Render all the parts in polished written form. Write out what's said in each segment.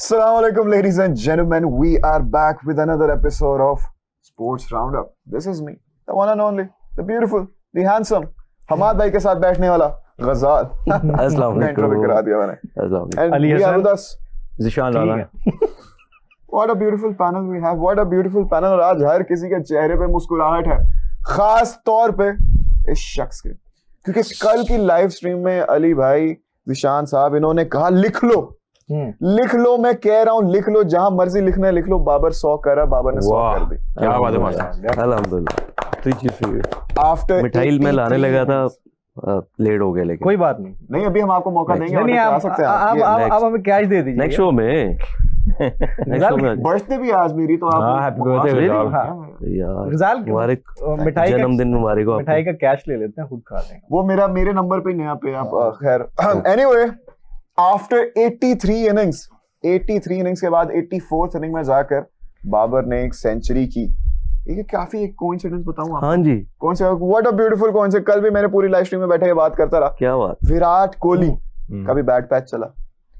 Assalamualaikum, ladies and gentlemen. We are back with another episode of Sports Roundup. This is me, the one and only, the beautiful, the handsome, Hammad भाई के साथ बैठने वाला गज़ाल. अस्सलाम वालेकुम. Intro भी करा दिया मैंने. And we have with us Zeeshan Lala. What a beautiful panel we have. What a beautiful panel. और आज हर किसी के चेहरे पे मुस्कुराहट है, खास तौर पे इस शख्स के, क्योंकि कल की लाइव स्ट्रीम में अली भाई, ज़िशान साहब, इन्होंने कहा लिख लो. लिख लो, मैं कह रहा हूँ लिख लो, जहां मर्जी लिखना है लिख लो. बाबर 100 करा, बाबर ने 100 कर दी. क्या बात है माशाल्लाह. अल्हम्दुलिल्लाह. आफ्टर मिठाई में लाने लगा था, लेट हो गया, लेकिन कोई बात नहीं. नहीं, अभी हम आपको मौका देंगे. नहीं, आप हमें कैश दे दीजिए नेक्स्ट शो में. बर्थडे भी आज मेरी, तो आप हैप्पी बर्थडे यार मुबारक, मिठाई जन्मदिन मुबारक हो. मिठाई का कैश ले लेते हैं, खुद खा लेंगे. वो मेरे नंबर पे नहीं, यहाँ पे आप. खैर, एनीवे, आफ्टर 83 इनिंग्स के बाद 84th इनिंग में जाकर बाबर ने एक सेंचुरी की. ये काफी एक कोइंसिडेंस बताऊं आपको. हाँ जी, कौन सा? What a beautiful coincidence. कल भी मैंने पूरी लाइव स्ट्रीम में बैठे के बात करता रहा. क्या बात. विराट कोहली का भी बैड पैच चला.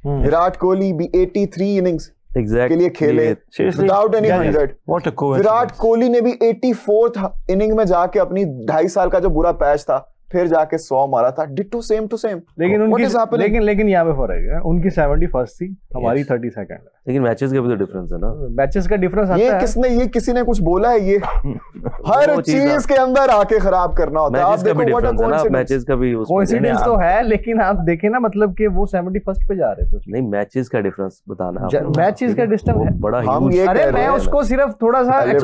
विराट कोहली भी 83 इनिंग्स के लिए खेले विदाउट एनी 100. विराट कोहली ने भी 84th इनिंग में जाके अपनी 2.5 साल का जो बुरा पैच था, फिर जाके 100 मारा था. Ditto same to same. लेकिन यहाँ पे फर्क है. उनकी 71st थी, हमारी 32nd है. लेकिन मैचेस का भी तो डिफरेंस है ना. मैचेस का डिफरेंस आता है. ये किसी ने कुछ बोला है? ये हर चीज के अंदर आके खराब करना होता है. आप देखो व्हाट अ कोइंसिडेंस. मैचेस का भी कोइंसिडेंस तो है, लेकिन आप देखें ना, मतलब कि वो 71st पे जा रहे थे. नहीं, मैचेस का डिफरेंस बताना. मैचेस का डिस्टेंस बड़ा. अरे मैं उसको सिर्फ थोड़ा सा अले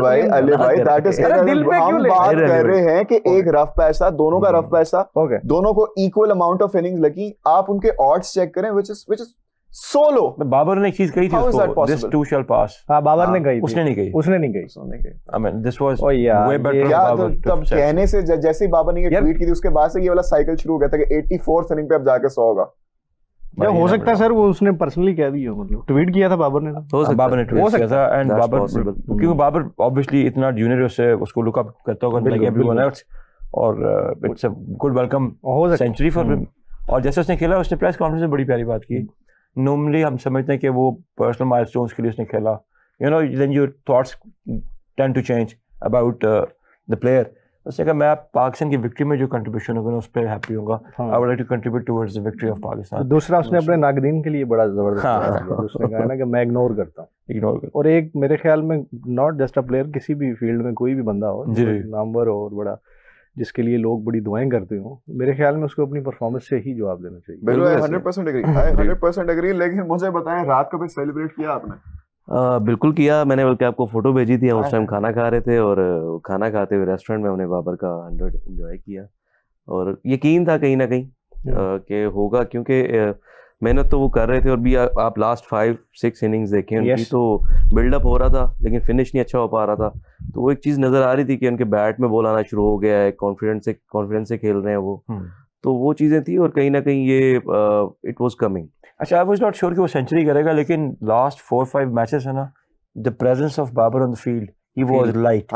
भाई दैट इज, हम बात कर रहे हैं कि एक रफ पैच था, दोनों का रफ पैच था, दोनों को इक्वल अमाउंट ऑफ इनिंग्स लगी. आप उनके ऑड्स चेक करें, व्हिच इज सोलो. बाबर ने एक चीज कही थी उसको, दिस टू शैल पास. हां, बाबर ने कही. उसने नहीं कही. I mean this was way better. Babar तब कहने से जैसे ही बाबर ने ये ट्वीट की थी, उसके बाद से ये वाला साइकिल शुरू हो गया था कि 84th इनिंग पे अब जाके 100 होगा. क्या हो सकता है सर, वो उसने पर्सनली कह दिया, मतलब ट्वीट किया था बाबर ने. बाबर ने ट्वीट किया था. एंड बाबर, क्योंकि बाबर ऑब्वियसली इतना जूनियर है, उसको लुक अप करता होगा लाइक एवरीवन एल्स, और it's a good welcome century for him. और जैसे उसने खेला, उसने प्रेस कॉन्फ्रेंस में बड़ी प्यारी बात की. नॉर्मली हम समझते हैं कि वो पर्सनल माइलस्टोन्स के लिए उसने खेला, you know, then your thoughts tend to change about the player. उसने कहा मैं पाकिस्तान की विक्ट्री में जो कंट्रीब्यूशन होगा उस पर हैप्पी होगा. I would like to contribute towards the victory of Pakistan. दूसरा, उसने अपने नाकदीन के लिए बड़ा जबरदस्त उसने कहा ना कि मैं इग्नोर करता हूँ. और एक मेरे ख्याल में नॉट जस्ट अ प्लेयर, किसी भी फील्ड में कोई भी बंदा हो, नामवर हो और बड़ा, जिसके लिए लोग बड़ी दुआएं करते हो, मेरे ख्याल में उसको अपनी परफॉर्मेंस से ही जवाब देना चाहिए. बिल्कुल 100% एग्री. 100% एग्री. लेकिन मुझे बताएं, रात को भी सेलिब्रेट किया आपने? बिल्कुल किया मैंने, बल्कि आपको फोटो भेजी थी. हम उस टाइम खाना खा रहे थे, और खाना खाते हुए रेस्टोरेंट में हमने बाबर का 100 एंजॉय किया. और यकीन था कहीं ना कहीं कि होगा, क्योंकि मेहनत तो वो कर रहे थे. और भी आप लास्ट 5-6 इनिंग्स देखें उनकी, तो बिल्डअप हो रहा था, लेकिन फिनिश नहीं अच्छा हो पा रहा था. तो वो एक चीज़ नज़र आ रही थी कि उनके बैट में बॉल आना शुरू हो गया है, कॉन्फिडेंस से खेल रहे हैं वो. तो वो चीज़ें थी, और कहीं ना कहीं ये इट वाज कमिंग. अच्छा, आई वाज नॉट श्योर कि वो सेंचुरी करेगा, लेकिन लास्ट 4-5 मैचेस है ना, the presence of Babar on the field, he was light.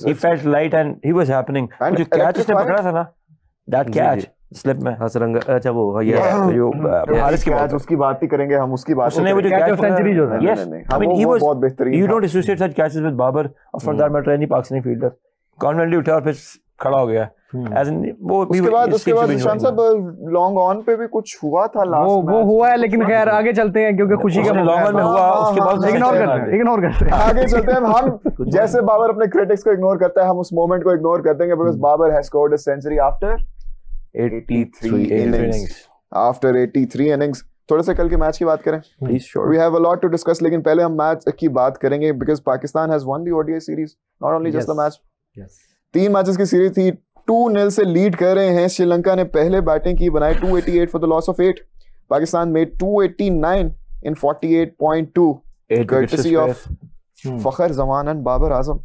He felt light and he was happening. जो कैच उसने पकड़ा था ना, दैट कैच स्लिप में हसरंग, अच्छा वो ये जो हारिस की बात, उसकी बात ही करेंगे हम. उसकी बात उसने वो जो कैच ऑफ सेंचुरी जो था, yes, I mean he was बहुत बेहतरीन. You don't associate such catches with Babar, और for that matter any Pakistani fielder confidently उठा और फिर खड़ा हो गया. एज इन वो उसके बाद ईशान साहब लॉन्ग ऑन पे भी कुछ हुआ था लास्ट. वो हुआ है, लेकिन खैर आगे चलते हैं, क्योंकि खुशी का लॉन्ग ऑन में हुआ. उसके बाद इग्नोर करते हैं. आगे चलते हैं. हम जैसे बाबर अपने क्रिटिक्स को इग्नोर करता है, हम उस मोमेंट को इग्नोर कर देंगे, because Babar has scored a century after 83 innings. After 83 innings. थोड़े से कल के मैच की बात करें. We have a lot to discuss, लेकिन पहले हम मैच की बात करेंगे, because Pakistan has won the ODI series, not only just the match. 3 matches की सीरीज थी. 2-0 से लीड कर रहे हैं. श्रीलंका ने पहले बैटिंग की, बनाए 288 for the loss of 8. Pakistan made 289 in 48.2, courtesy of Fakhar Zaman and Babar Azam.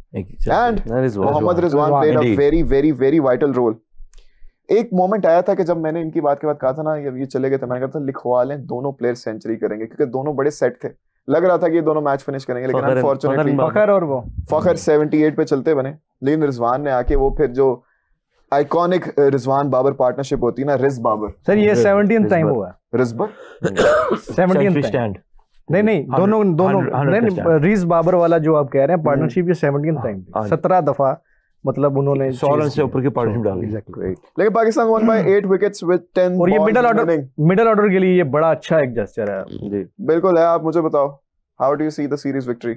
And Mohammad Rizwan played a very very very vital role. एक मोमेंट आया था कि जब मैंने इनकी बात के बाद कहा था ना, ये चले गए थे, मैंने कहा था लिखवा लें, दोनों प्लेयर सेंचुरी करेंगे, क्योंकि दोनों बड़े सेट थे. लग रहा था कि ये दोनों मैच फिनिश करेंगे, लेकिन अनफॉर्चुनेटली फखर 78 पे चलते बने. लेकिन रिजवान ने आके वो फिर जो आइकॉनिक रिजवान बाबर पार्टनरशिप होती है ना, रिज बाबर. सर ये 17th टाइम हुआ. रिजबर 17th स्टैंड नहीं दोनों रीस बाबर वाला जो आप कह रहे हैं पार्टनरशिप, ये 17 टाइम 17 दफा, मतलब उन्होंने 100 रन से ऊपर की पार्टनरशिप डाली। लेकिन Pakistan won by 8 wickets with 10 और ये मिडिल ऑर्डर के लिए ये बड़ा अच्छा एक जेस्चर है। जी बिल्कुल है। आप मुझे बताओ, how do you see the series victory?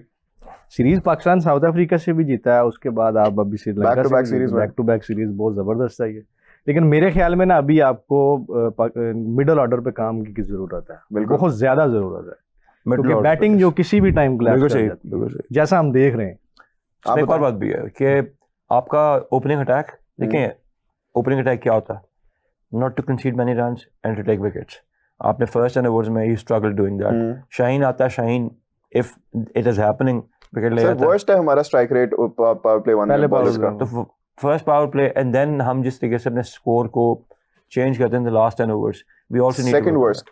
Series Pakistan south Africa से भी जीता है, उसके बाद आप अभी श्रीलंका से बैक टू बैक सीरीज बहुत जबरदस्त है ये। लेकिन मेरे ख्याल में ना अभी आपको मिडिल ऑर्डर पे काम की जरूरत है, बहुत ज्यादा जरूरत है, क्योंकि बैटिंग जो किसी भी टाइम क्लैश कर जाती है, जैसा हम देख रहे हैं। एक और बात भी है कि आपका ओपनिंग अटैक देखें, ओपनिंग अटैक क्या होता है? Not to concede many runs and to take wickets. आपने फर्स्ट एंड ओवर्स में you struggle doing that. Shaheen आता है, Shaheen if it is happening wicket ले जाता है। वर्स्ट है हमारा स्ट्राइक रेट पावर प्ले 1 में, तो first power play and then हम जिस तरीके से अपने स्कोर को चेंज करते हैं the last 10 overs, we also need second worst,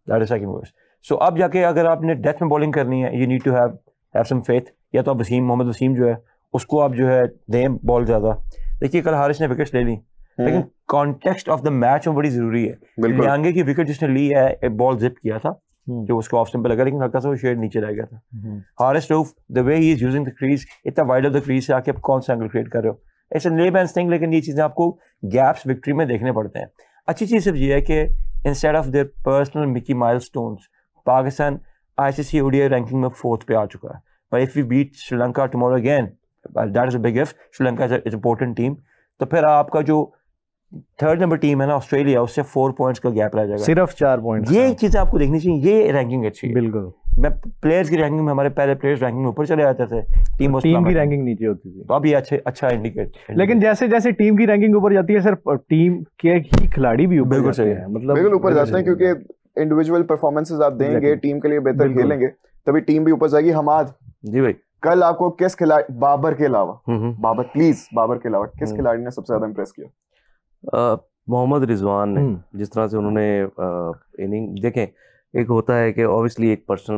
that is second worst. So अब जाके अगर आपने डेथ में बॉलिंग करनी है, you need to have some faith. या तो आप मोहम्मद वसीम जो है उसको आप जो है दें बॉल ज्यादा। देखिए कल हारिस ने विकेट्स ले ली, लेकिन कॉन्टेक्स्ट ऑफ द मैच में बड़ी जरूरी है। लियांगे की विकेट जिसने ली है, एक बॉल जिप किया था जो उसको ऑफ स्टंप पे लगा, लेकिन हल्का सा वो शेड नीचे रह गया था। Haris Rauf the way he is using the crease, इतना वाइड ऑफ द क्रीज से आके आप कौन सा एंगल क्रिएट कर रहे हो, ऐसे लेमैन्स थिंग। लेकिन ये चीजें आपको गैप्स विक्ट्री में देखने पड़ते हैं। अच्छी चीज सिर्फ ये है कि इंस्टेड ऑफ देयर पर्सनल मिकी milestones, Pakistan ICC ODI ranking में 4th पे आ चुका है। But if we beat Sri Lanka tomorrow again, that is a big if, Sri Lanka is important team, तो फिर आपका जो 3rd नंबर टीम है ना ऑस्ट्रेलिया, उससे 4 पॉइंट्स का गैप रह जाएगा, सिर्फ 4 पॉइंट। ये चीजें आपको देखनी चाहिए, ये रैंकिंग अच्छी है। बिल्कुल, मैं प्लेयर्स की रैंकिंग में, हमारे पहले प्लेयर्स रैंकिंग में ऊपर चले जाते थे, टीम की रैंकिंग नीचे होती थी, तो अब ये अच्छा इंडिकेट। लेकिन जैसे जैसे टीम की रैंकिंग ऊपर जाती है सर, टीम के ही खिलाड़ी भी ऊपर जाते हैं, मतलब बिल्कुल ऊपर जाते हैं, क्योंकि इंडिविजुअल परफॉर्मेंसेस आप देंगे, टीम के लिए बेहतर खेलेंगे, तभी टीम भी ऊपर जाएगी। हमाद जी भाई, कल आपको किस खिलाड़ी, बाबर के अलावा, बाबर के अलावा किस खिलाड़ी ने सबसे ज्यादा इंप्रेस किया? मोहम्मद रिजवान ने, जिस तरह से उन्होंने इनिंग देखें, एक होता है कि ऑब्वियसली एक पर्सनल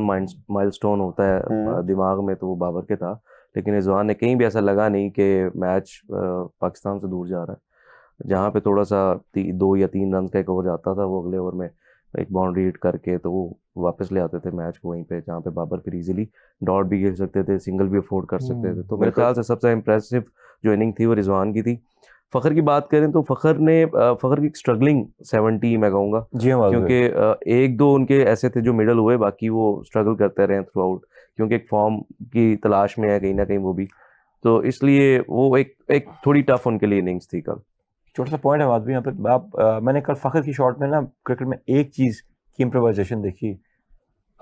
माइलस्टोन होता है दिमाग में, तो वो बाबर के था, लेकिन रिजवान ने कहीं भी ऐसा लगा नहीं कि मैच पाकिस्तान से दूर जा रहा है। जहाँ पे थोड़ा सा 2 या 3 रन का एक ओवर जाता था, वो अगले ओवर में एक बाउंड्री हिट करके तो वो वापस ले आते थे मैच को वहीं पे, जहाँ पे बाबर फिर इजीली डॉट भी खेल सकते थे, सिंगल भी अफोर्ड कर सकते थे। तो मेरे ख्याल से सबसे इम्प्रेसिव जो इनिंग थी वो रिजवान की थी। फ़खर की बात करें तो फ़खर की स्ट्रगलिंग 70 मैं कहूँगा, क्योंकि 1-2 उनके ऐसे थे जो मिडल हुए, बाकी वो स्ट्रगल करते रहे थ्रू आउट, क्योंकि एक फॉर्म की तलाश में है कहीं ना कहीं वो भी, तो इसलिए वो एक थोड़ी टफ उनके लिए इनिंग्स थी कल। छोटा सा पॉइंट है बात भी यहाँ पे, मैंने कल फ़खर की शॉट में ना क्रिकेट में एक चीज़ की इम्प्रोवाइजेशन देखी।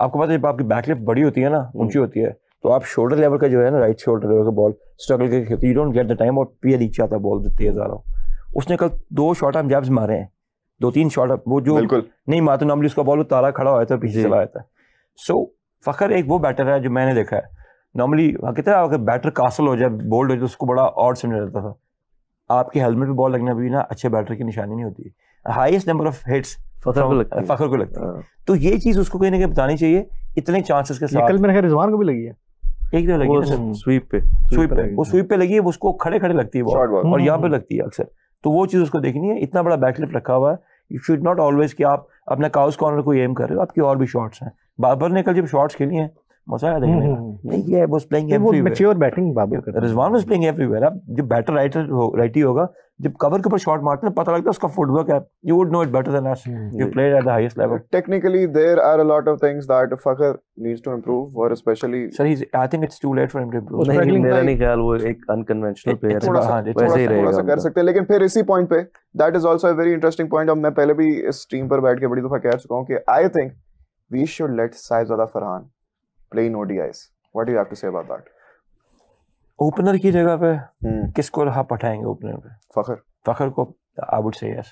आपको पता है जब आपकी बैकलिफ्ट बड़ी होती है ना, ऊंची होती है, तो आप शोल्डर लेवल का जो है ना, राइट शोल्डर लेवल का बॉल स्ट्रगल करके खेलते, you don't get the time, और पैर नीचे आता बॉल जो तेज आ रहा हो। उसने कल 2 शॉट हम जैब्स मारे हैं, 2-3 शॉट वो जो नहीं मारते नॉर्मली, उसका बॉल तारा खड़ा हुआ था, पीछे चला जाता है। सो फ़खर एक वो बैटर है जो मैंने देखा है, नॉर्मली कहते हैं अगर बैटर कासल हो जाए, बोल्ड हो जाए, तो उसको बड़ा ऑड समझा जाता था। आपके हेलमेट पे बॉल लगना भी ना अच्छे बैटर की निशानी नहीं होती। Highest number of hits Fakhar को लगता है, तो ये चीज़ उसको कहीं ना कहीं बतानी चाहिए। इतने चांसेस के साथ कल मेरे रिजवान को भी लगी है, एक भी लगी है स्वीप पे, वो स्वीप पे लगी है, उसको खड़े लगती है बॉल, और यहाँ पे लगती है अक्सर, तो वो चीज़ उसको देखनी है। इतना बड़ा बैकलिफ्ट रखा हुआ है, यू शुड नॉट ऑलवेज कि आप अपना काउस कॉर्नर को एम कर रहे हो, आपकी और भी शॉट्स हैं। बाबर ने कल जब शॉट्स खेली हैं, मजा आया देखने का। नहीं है वो playing everywhere, mature batting Babar करता है, रिजवान वाज प्लेइंग एवरीवेयर। अब जब बैटर राइटी होगा, जब कवर के ऊपर शॉट मारते हैं, पता लगता है उसका फुटवर्क है, you would know it better than us, you played at the highest level. Technically there are a lot of things that Fakhar needs to improve, और specially sir I think it's too late for him to improve. मेरा नहीं ख्याल, वो एक unconventional player है, वैसे ही रहेगा, कर सकते हैं। लेकिन फिर इसी पॉइंट पे, that is also a very interesting point, और मैं पहले भी इस टीम पर बैठ के बड़ी दफा कह चुका हूं कि I think we should let Sahibzada Farhan play in ODIs। What do you have to say about that? Opener की जगह पे किसको आप पठाएंगे ओपनर पे? फ़खर को I would say yes.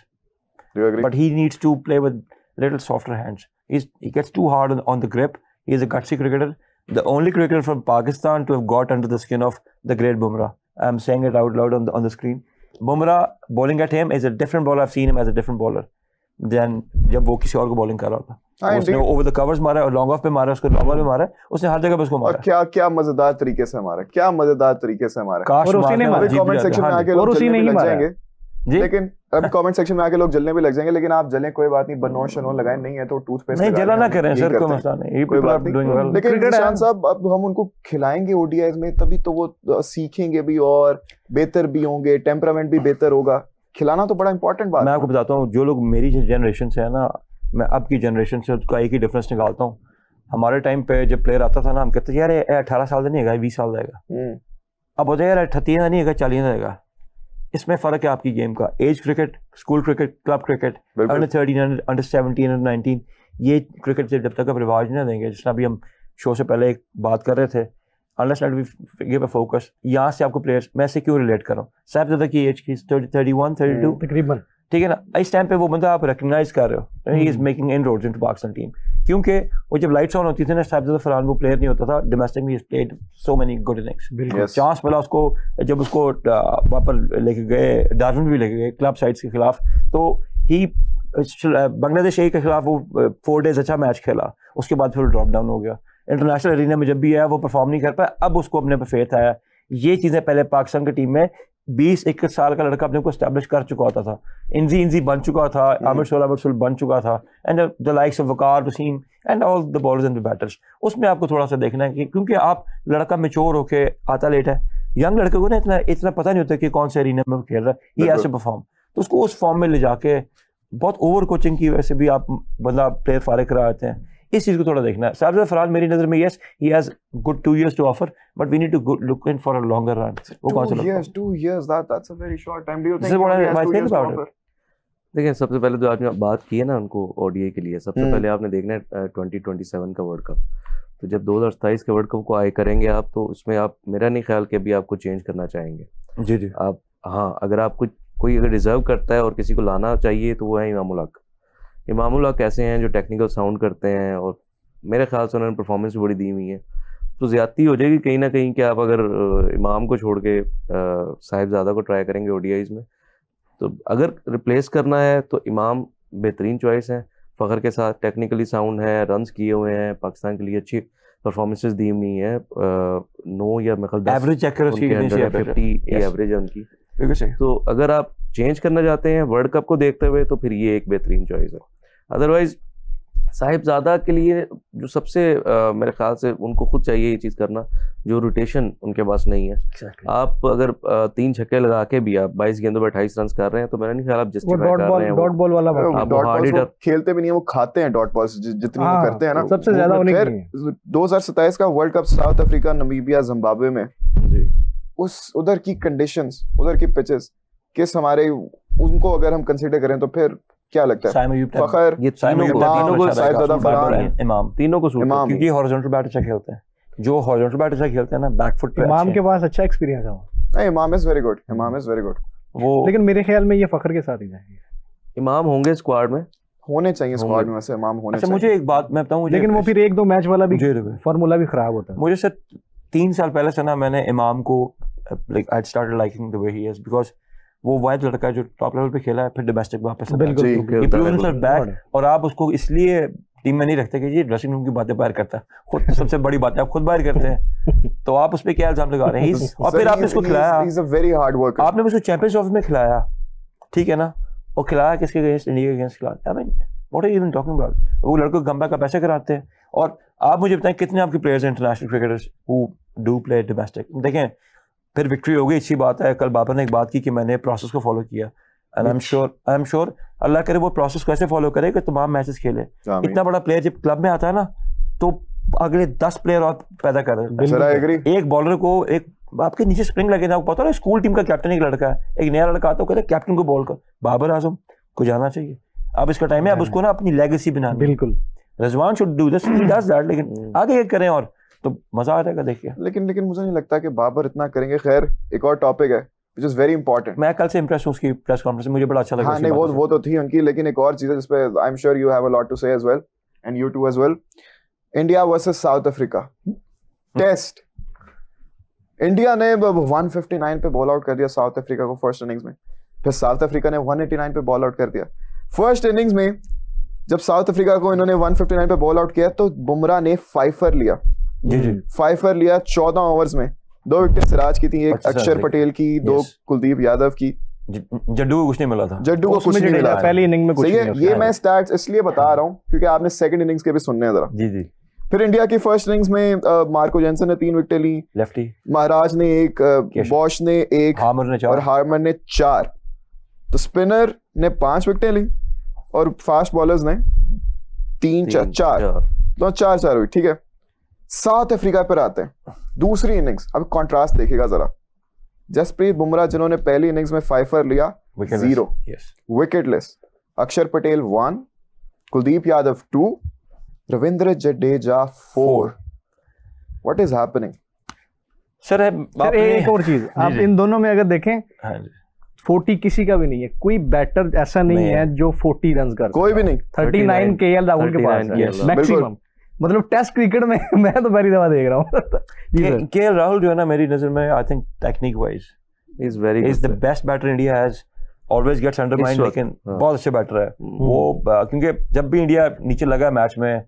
Do you agree? But he needs to play with little softer hands. He gets too hard on the grip. He is a gutsy cricketer. The only cricketer from Pakistan to have got under the skin of the great Bumrah. I'm saying it out loud on the screen. Bumrah bowling at him is a different bowler. I've seen him as a different bowler than जब वो किसी और को bowling कर रहा था। उसने over the covers मारा और long off पे मारा, उसको long on पे मारा, उसने हर जगह पे उसको मारा। क्या मजेदार तरीके से मारा, क्या मजेदार तरीके से मारा। और उसी ने मारा, कमेंट सेक्शन में आके और उसी ने ही मारा। लेकिन अब कमेंट सेक्शन में आके लोग जलने भी लग जाएंगे, लेकिन आप जलें कोई बात नहीं, बनो शनो लगाए, नहीं है तो टूथपेस्ट नहीं जलाना करें सर, कोई मसला नहीं, कोई बात नहीं। लेकिन निशान साहब अब हम उनको खिलाएंगे ओडीआईज में, तभी तो वो सीखेंगे भी और बेहतर भी होंगे, टेम्परामेंट भी बेहतर होगा। खिलाना तो बड़ा इंपॉर्टेंट बात है। मैं आपको बताता हूँ, जो लोग मेरी जनरेशन से है ना, मैं अब की जनरेशन से उसका एक ही डिफरेंस निकालता हूँ। हमारे टाइम पे जब प्लेयर आता था ना, हम कहते यार 18 साल का नहीं है, 20 साल जाएगा। अब होता है यार 38 का नहीं है, 40 जाएगा। इसमें फ़र्क है आपकी गेम का। Age cricket, school cricket, club cricket, under 13, under 17, under 19, ये क्रिकेट से जब तक आप रिवाज नहीं देंगे, जिस तरह अभी हम शो से पहले एक बात कर रहे थे, unless not we give a focus, यहाँ से आपको प्लेयर्स, मैं से क्यों रिलेट कर रहा हूँ, साहिबजादा की एज की 31, 32 तकरीबन, ठीक है ना, इस टाइम पे वो बंदा आप रिकग्नाइज कर रहे हो, he is making inroads into Pakistan team, क्योंकि वो जब लाइट्स ऑन होती थी ना, साहिबजादा फरहान वो प्लेयर नहीं होता था, डोमेस्टिक में played so many good innings, chance मिला उसको, जब उसको वहाँ पर लेके गए, डार्विन भी लेके गए क्लब साइड्स के खिलाफ, तो ही बांग्लादेश के खिलाफ वो 4 डेज अच्छा मैच खेला, उसके बाद फिर ड्रॉप डाउन हो गया। इंटरनेशनल एरिना में जब भी आया वो परफॉर्म नहीं कर पाया, अब उसको अपने पे फेथ आया। ये चीज़ें पहले पाकिस्तान की टीम में 20-21 साल का लड़का अपने को एस्टैब्लिश कर चुका होता था, इंजी बन चुका था, आमिर सुल बन चुका था, and the likes of Waqar, Wasim and all the bowlers and the batters. उसमें आपको थोड़ा सा देखना है कि क्योंकि आप लड़का मैच्योर होके आता लेट है, यंग लड़के को ना इतना पता नहीं होता कि कौन से एरिना में खेल रहा है, ये ऐसे परफॉर्म, तो उसको उस फॉर्म में ले जाके बहुत ओवर कोचिंग की वजह से भी आप बंदा प्लेयर फारिग करा देते हैं। इस चीज़ को थोड़ा देखना है। साहिबजादा फरहान मेरी नज़र में yes, he has good 2 years to offer, but we need to look in for a longer run. वो कौन सा लगता है? 2 years, that's a very short time. Do you This is think what he has I 2 think years to about it. offer? देखिए, सबसे पहले जो आपने बात की है ना उनको ओडीआई के लिए, सबसे पहले आपने देखना है 2027 का वर्ल्ड कप। तो जब 2027 के वर्ल्ड कप को आए करेंगे आप, तो उसमें आप, मेरा नहीं ख्याल कि अभी आपको चेंज करना चाहेंगे। जी आप, हाँ, अगर आपको कोई अगर रिजर्व करता है और किसी को लाना चाहिए तो वो है इमामुल हक। इमामुल हक ऐसे हैं जो टेक्निकल साउंड करते हैं, और मेरे ख्याल से उन्होंने परफॉर्मेंस भी बड़ी दी हुई है, तो ज़्यादती हो जाएगी कहीं ना कहीं कि आप अगर इमाम को छोड़ के साहिबजादा को ट्राई करेंगे ओडीआईज में। तो अगर रिप्लेस करना है तो इमाम बेहतरीन चॉइस है, फ़खर के साथ टेक्निकली साउंड है, रन्स किए हुए हैं, पाकिस्तान के लिए अच्छी परफॉर्मेंसेस दी हुई हैं, 9 या मतलब एवरेज चेक करो, 150 एवरेज है उनकी। तो अगर आप चेंज करना चाहते हैं वर्ल्ड कप को देखते हुए, तो फिर ये एक बेहतरीन चॉइस है। अदरवाइज साहिबजादा के लिए जो सबसे मेरे ख्याल से उनको खुद चाहिए ये चीज़ करना, जो रोटेशन उनके पास नहीं है। आप अगर 3 छक्के लगा के भी आप 22 गेंदों पर 28 रन कर रहे हैं, तो मैंने नहीं ख्याल आप जस्टिफाई कर रहे हैं। डॉट बॉल वाला आप खेलते भी नहीं है, वो खाते हैं डॉट बॉल्स जितनी वो करते हैं ना, सबसे ज्यादा उन्हीं की है। 2027 का world cup south Africa, Namibia, Zimbabwe में जी, उस उधर की कंडीशंस, उधर की पिचेस किस हमारे, उनको अगर हम कंसीडर करें तो फिर क्या लगता है? फखर, ये तीनों को साहिबजादा फरहान, इमाम, तीनों को सूट, क्योंकि हॉरिजॉन्टल बैट अच्छा खेलते हैं। जो हॉरिजॉन्टल बैट अच्छा खेलते हैं ना, बैक फुट पे इमाम के पास अच्छा एक्सपीरियंस है। नहीं, इमाम इज वेरी गुड, इमाम इज वेरी गुड वो, लेकिन मेरे ख्याल में ये फखर के साथ ही जाएंगे। इमाम होंगे स्क्वाड में, होने चाहिए स्क्वाड में, वैसे इमाम होने चाहिए। मुझे एक बात मैं बताऊं, लेकिन वो फिर 1-2 मैच वाला भी फार्मूला भी खराब होता है। मुझे सर 3 साल पहले से ना, मैंने इमाम को like I started liking the way he is, because वो वाइड लड़का है जो टॉप लेवल पे खेला है, फिर डोमेस्टिक वापस बैक, और आप उसको इसलिए टीम में नहीं रखते कि ये ड्रेसिंग रूम की बातें बाहर करता है, खुद सबसे बड़ी बात है आप खुद बाहर करते हैं, तो आप उस पर क्या इल्जाम लगा रहे हैं? और फिर आपने उसको खिलाया, आपने उसको चैंपियंस ट्रॉफी में खिलाया, ठीक है ना, और खिलाया किसके अगेंस्ट? इंडिया के अगेंस्ट खिलाया। I mean what are you even talking about? वो लड़कों को गम्बा का पैसा कराते हैं। और आप मुझे बताएं कितने आपके प्लेयर्स हैं international cricketers who do play domestic? देखें, फिर विक्ट्री हो गई, अच्छी बात है। कल बाबर ने एक बात की कि मैंने प्रोसेस को फॉलो किया, एंड आई एम श्योर अल्लाह करे वो प्रोसेस को ऐसे फॉलो करे कि तमाम मैचेस खेले। इतना बड़ा प्लेयर जब क्लब में आता है ना, तो अगले 10 प्लेयर और पैदा कर रहे हैं। एक बॉलर को, एक आपके नीचे स्प्रिंग लगे ना, पता है स्कूल टीम का कैप्टन एक लड़का है, एक नया लड़का आता है, कहता है कैप्टन को बॉल कर, बाबर आजम को जाना चाहिए, अब इसका टाइम है, अब उसको ना अपनी लेगेसी बनाना। बिल्कुल, Rizwan should do this, he does that, लेकिन आगे करें और तो मजा आ जाएगा देखिए। लेकिन मुझे नहीं लगता कि बाबर इतना करेंगे। खैर, एक और टॉपिक है which is very important. मैं कल से इंप्रेस हूं उसकी प्रेस कॉन्फ्रेंस, मुझे बड़ा अच्छा लगा। हाँ, नहीं, वो तो थी उनकी, लेकिन एक और चीज है जिस पे I am sure you have a lot to say as well, and you too as well. India versus South Africa test. India ने 159 पे बॉल आउट कर दिया साउथ अफ्रीका को फर्स्ट इनिंग्स में, फिर साउथ अफ्रीका ने 189 पे बॉल आउट कर दिया। फर्स्ट इनिंग्स में जब साउथ अफ्रीका को इन्होंने 159 पे बॉल आउट किया, तो बुमराह ने फाइफर लिया, फाइफर लिया 14 ओवर्स में। 2 विकेट सिराज की थी, एक अक्षर पटेल की, 2 कुलदीप यादव की। जड्डू को कुछ नहीं मिला था, जड्डू को कुछ नहीं मिला, पहली इनिंग में कुछ नहीं। ये मैं स्टैट्स इसलिए बता रहा हूँ क्योंकि आपने सेकंड इनिंग्स के भी सुनने हैं जरा। जी जी। फिर इंडिया की फर्स्ट इनिंग्स में मार्को जेनसन ने 3 विकेटें ली, लेफ्टी महाराज ने 1, बॉश ने 1 और हार्मर ने 4। तो स्पिनर ने 5 विकेटें ली और फास्ट बॉलर्स ने 3-4 तो 4-4 हुई। ठीक है, साउथ अफ्रीका पर आते हैं दूसरी इनिंग्स। अब कॉन्ट्रास्ट देखिएगा जरा, जसप्रीत बुमराह जिन्होंने पहली इनिंग्स में 5 लिया 0 विकेटलेस, अक्षर Patel 1, Kuldeep Yadav 2, Ravindra Jadeja 4। What is happening sir? एक और चीज, आप इन दोनों में अगर देखें 40 किसी का भी नहीं है, कोई बैटर ऐसा नहीं है जो 40 रन कर, कोई भी नहीं। 39 केएल राहुल के पास है मैक्सिमम, मतलब टेस्ट क्रिकेट में मैं तो पहली दफा देख रहा हूँ। केएल राहुल जो है ना, मेरी नजर में I think technique wise is the best batter India has, always gets undermined, लेकिन बहुत अच्छे बैटर है वो। क्योंकि जब भी इंडिया नीचे लगा मैच में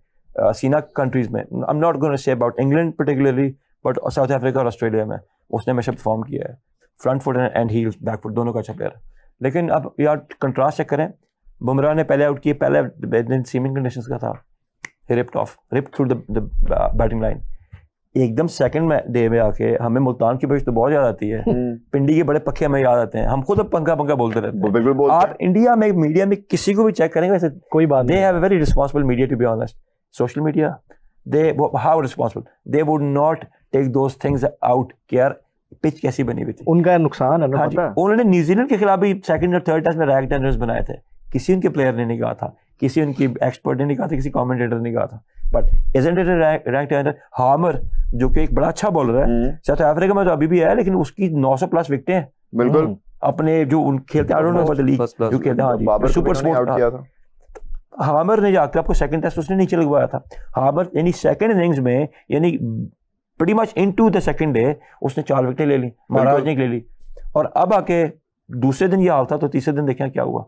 सीना कंट्रीज में, I am not going to say about England particularly, but South Africa और ऑस्ट्रेलिया में उसने हमेशा परफॉर्म किया है, front foot and heels, back foot दोनों का अच्छा प्लेयर है। लेकिन अब यार कंट्रास्ट चेक करें, बुमराह ने पहले आउट किए, पहले सीमिंग कंडीशंस का था, ripped through the batting line, एकदम सेकंड में डे में आके हमें मुल्तान की बारिश तो बहुत याद आती है, पिंडी के बड़े पक्के हमें याद आते हैं, हम खुद पंखा बोलते रहते हैं। आप इंडिया में मीडिया में किसी को भी चेक करेंगे वैसे कोई बात नहीं, they have a very responsible media to be honest, social media, they how responsible, they would not take those things out कि यार पिच कैसी बनी हुई थी, उनका नुकसान है ना, पता है। उन्होंने न्यूजीलैंड के खिलाफ भी सेकंड और थर्ड टेस्ट में रैक 10 रन बनाए थे, किसी उनके प्लेयर ने नहीं कहा था, किसी उनकी एक्सपर्ट ने नहीं कहा था, किसी कमेंटेटर ने कहा था, but isn't it rank 10? Harmer जो कि एक बड़ा अच्छा बॉलर है, साउथ अफ्रीका में तो अभी भी है, लेकिन उसकी 900 प्लस विकेटें हैं बिल्कुल अपने जो उन खेलते हैं, I don't know about the league जो खेलते हैं, हां जी सुपर स्पोर्ट किया था। हार्मर ने जाकर आपको सेकंड टेस्ट उसने नीचे लगवाया था, हार्मर यानी सेकंड इनिंग्स में, यानी pretty much into the second day उसने 4 विकेटें ले ली, महाराज ने ले ली, और अब आके दूसरे दिन ये हाल था, तो तीसरे दिन देखा क्या हुआ।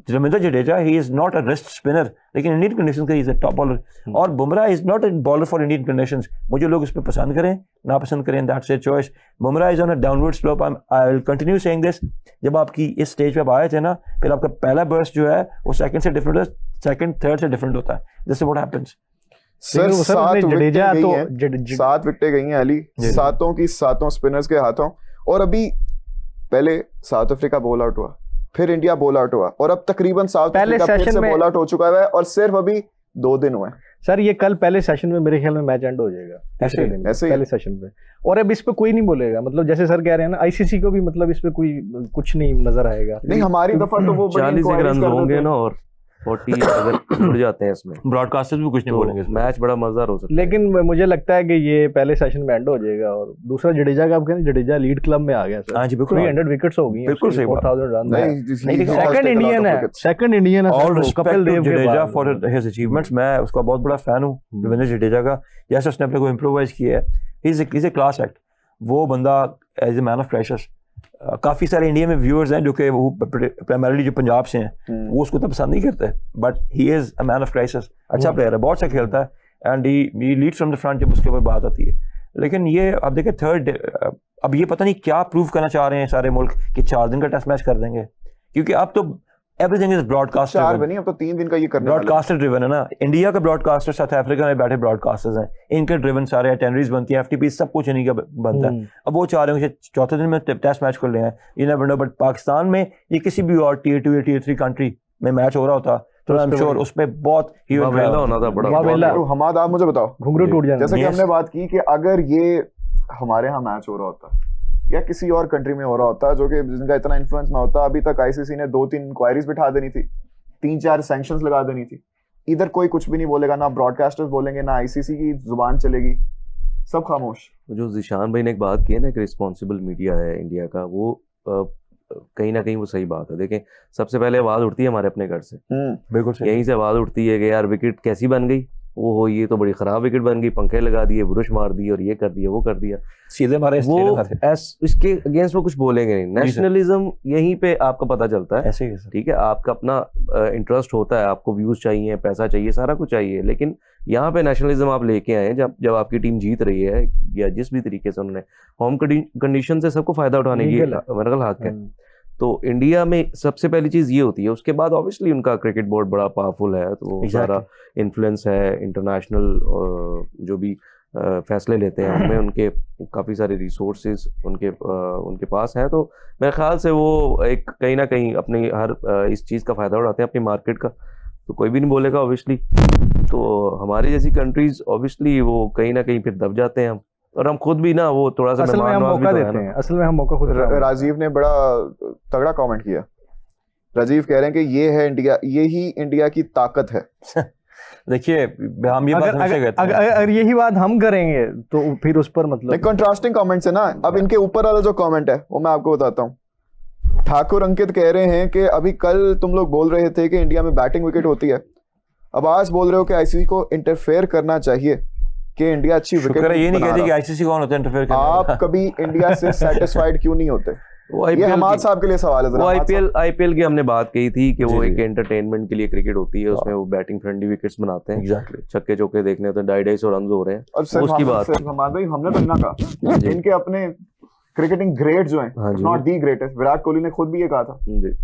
Ravindra Jadeja he is not a wrist spinner, लेकिन इंडियन कंडीशंस का he is a top bowler, और Bumrah is not a bowler for Indian conditions. मुझे लोग इस पे पसंद करें ना पसंद करें, that's your choice. Bumrah is on a downward slope, I will continue saying this. जब आपकी इस स्टेज पे आप आए थे ना, फिर आपका पहला बर्स्ट जो है वो सेकंड से डिफरेंट है, सेकंड थर्ड से डिफरेंट होता है, this is what happens. Sir 7 विकेटें गई हैं अली, सातों की सातों स्पिनर्स के हाथों, और अभी पहले साउथ अफ्रीका बॉल आउट हुआ, फिर इंडिया बॉल आउट हुआ, और अब तकरीबन साउथ अफ्रीका फिर से बॉल आउट हो चुका है, और सिर्फ अभी 2 दिन हुए। सर ये कल पहले सेशन में मेरे ख्याल में मैच एंड हो जाएगा, ऐसे पहले सेशन पे, और अब इस पे कोई नहीं बोलेगा, मतलब जैसे सर कह रहे हैं ना, आईसीसी को भी मतलब इस पे कोई कुछ नहीं नजर आएगा। नहीं, हमारी दफा तो वो 40 रन होंगे ना, और 40 अगर जुड़ जाते हैं इसमें, ब्रॉडकास्टर्स भी कुछ नहीं बोलेंगे, मैच बड़ा मजेदार हो सकता है। लेकिन मुझे लगता है कि ये पहले सेशन में एंड हो जाएगा। और दूसरा जडेजा का, आप कहते हैं जडेजा लीड क्लब में आ गया सर, हां जी बिल्कुल, 300 विकेट्स हो गई, बिल्कुल सही, 4000 रन, नहीं सेकंड इंडियन है, सेकंड इंडियन है। All respect to Jadeja for his achievements, मैं उसका बहुत बड़ा फैन हूं रविंद्र जडेजा का, जैसे उसने अपने को इंप्रोवाइज किया है, he is a class act. वो बंदा as a man of crisis, काफी सारे इंडिया में व्यूअर्स हैं जो कि वो प्राइमरीली जो पंजाब से हैं, वो उसको तो पसंद नहीं करते, but he is a man of crisis, अच्छा प्लेयर है, बहुत अच्छा खेलता है, and he leads from the front जब उसके ऊपर बात आती है। लेकिन ये अब देखिए थर्ड, अब ये पता नहीं क्या प्रूव करना चाह रहे हैं सारे मुल्क कि 4 दिन का टेस्ट मैच कर देंगे, क्योंकि अब तो एवरीथिंग इज ब्रॉडकास्ट, 4 भी नहीं, अब तो 3 दिन का ये करने वाले, ब्रॉडकास्टर ड्रिवन है ना। इंडिया का ब्रॉडकास्टर, साउथ अफ्रीका में बैठे ब्रॉडकास्टर्स हैं, इनके ड्रिवन सारे एटेंडरीज बनती है, एफटीपी सब कुछ इन्हीं का बनता है। अब वो चाह रहे हैं कि 4थे दिन में टेस्ट मैच कर ले हैं, you never know, but Pakistan में ये किसी भी और टियर 2 या टियर 3 कंट्री में मैच हो रहा होता तो आई एम श्योर उस पे बहुत वावेला होना था, बड़ा हमाद। आप मुझे बताओ, घुंघरू टूट जाना, जैसे कि हमने बात की कि अगर ये हमारे यहाँ मैच हो रहा होता या किसी और कंट्री में हो रहा होता, जो कि जिनका इतना इन्फ्लुएंस ना होता, अभी तक आईसीसी ने 2-3 इंक्वायरीज बिठा देनी थी, 3-4 सैंक्शंस लगा देनी थी। इधर कोई कुछ भी नहीं बोलेगा, ना ब्रॉडकास्टर्स बोलेंगे, ना आईसीसी की जुबान चलेगी, सब खामोश। जो जिशान भाई ने एक बात की है ना कि रिस्पॉन्सिबल मीडिया है इंडिया का, वो कहीं ना कहीं वो सही बात है। देखें, सबसे पहले आवाज उठती है हमारे अपने घर से, बिल्कुल यहीं से आवाज उठती है कि यार विकेट कैसी बन गई, वो हो ये तो बड़ी खराब विकेट बन गई, पंखे लगा दिए, ब्रुश मार दिए, और ये कर दिया वो कर दिया, सीधे मारे वो इसके अगेंस्ट वो कुछ बोलेंगे नहीं। नेशनलिज्म यहीं पे आपका पता चलता है, ऐसे ही ठीक है, आपका अपना इंटरेस्ट होता है, आपको व्यूज चाहिए, पैसा चाहिए, सारा कुछ चाहिए, लेकिन यहाँ पे नेशनलिज्म आप लेके आए जब आपकी टीम जीत रही है, या जिस भी तरीके से उन्होंने होम कंडीशन से सबको फायदा उठाने की मेरा हक है, तो इंडिया में सबसे पहली चीज़ ये होती है, उसके बाद ऑब्वियसली उनका क्रिकेट बोर्ड बड़ा पावरफुल है, तो सारा इन्फ्लुएंस है, इंटरनेशनल जो भी फैसले लेते हैं उनमें उनके काफ़ी सारे रिसोर्सेज उनके पास हैं। तो मेरे ख्याल से वो एक कहीं ना कहीं अपनी हर इस चीज़ का फ़ायदा उठाते हैं अपनी मार्केट का, तो कोई भी नहीं बोलेगा ऑब्वियसली। तो हमारी जैसी कंट्रीज ऑब्वियसली वो कहीं ना कहीं फिर दब जाते हैं हम, और हम खुद भी ना वो थोड़ा सा असल में हम मौका देते हैं, असल में हम मौका खुद। राजीव ने बड़ा तगड़ा कमेंट किया। राजीव कह रहे हैं कि ये है इंडिया, ये ही इंडिया की ताकत है। देखिए हम ये बात हमेशा कहते हैं, अगर यही बात हम करेंगे तो फिर उस पर मतलब कंट्रास्टिंग कमेंट्स है ना। अब इनके ऊपर वाला जो कमेंट है वो मैं आपको बताता हूँ। ठाकुर अंकित कह रहे हैं कि अभी कल तुम लोग बोल रहे थे कि इंडिया में बैटिंग विकेट होती है, अब आज बोल रहे हो कि आईसीसी को इंटरफेयर करना चाहिए कि इंडिया अच्छी विकेट। ये नहीं कहते कि आईसीसी कौन होता है इंटरफेयर करने आप कभी इंडिया से सेटिस्फाइड क्यों नहीं होते? ये हमाद साहब के लिए सवाल है। वो आईपीएल की हमने बात कही थी कि वो एक एंटरटेनमेंट के लिए क्रिकेट होती है, उसमें वो बैटिंग फ्रेंडली विकेट्स बनाते हैं, एग्जैक्टली छक्के चौके देखने होते हैं, 250 रन हो रहे हैं, और उसकी बात हमाद भाई हमने तो ना कहा, इनके अपने क्रिकेटिंग ग्रेट जो हैं, not the greatest, Virat Kohli ने खुद भी ये कहा था जी।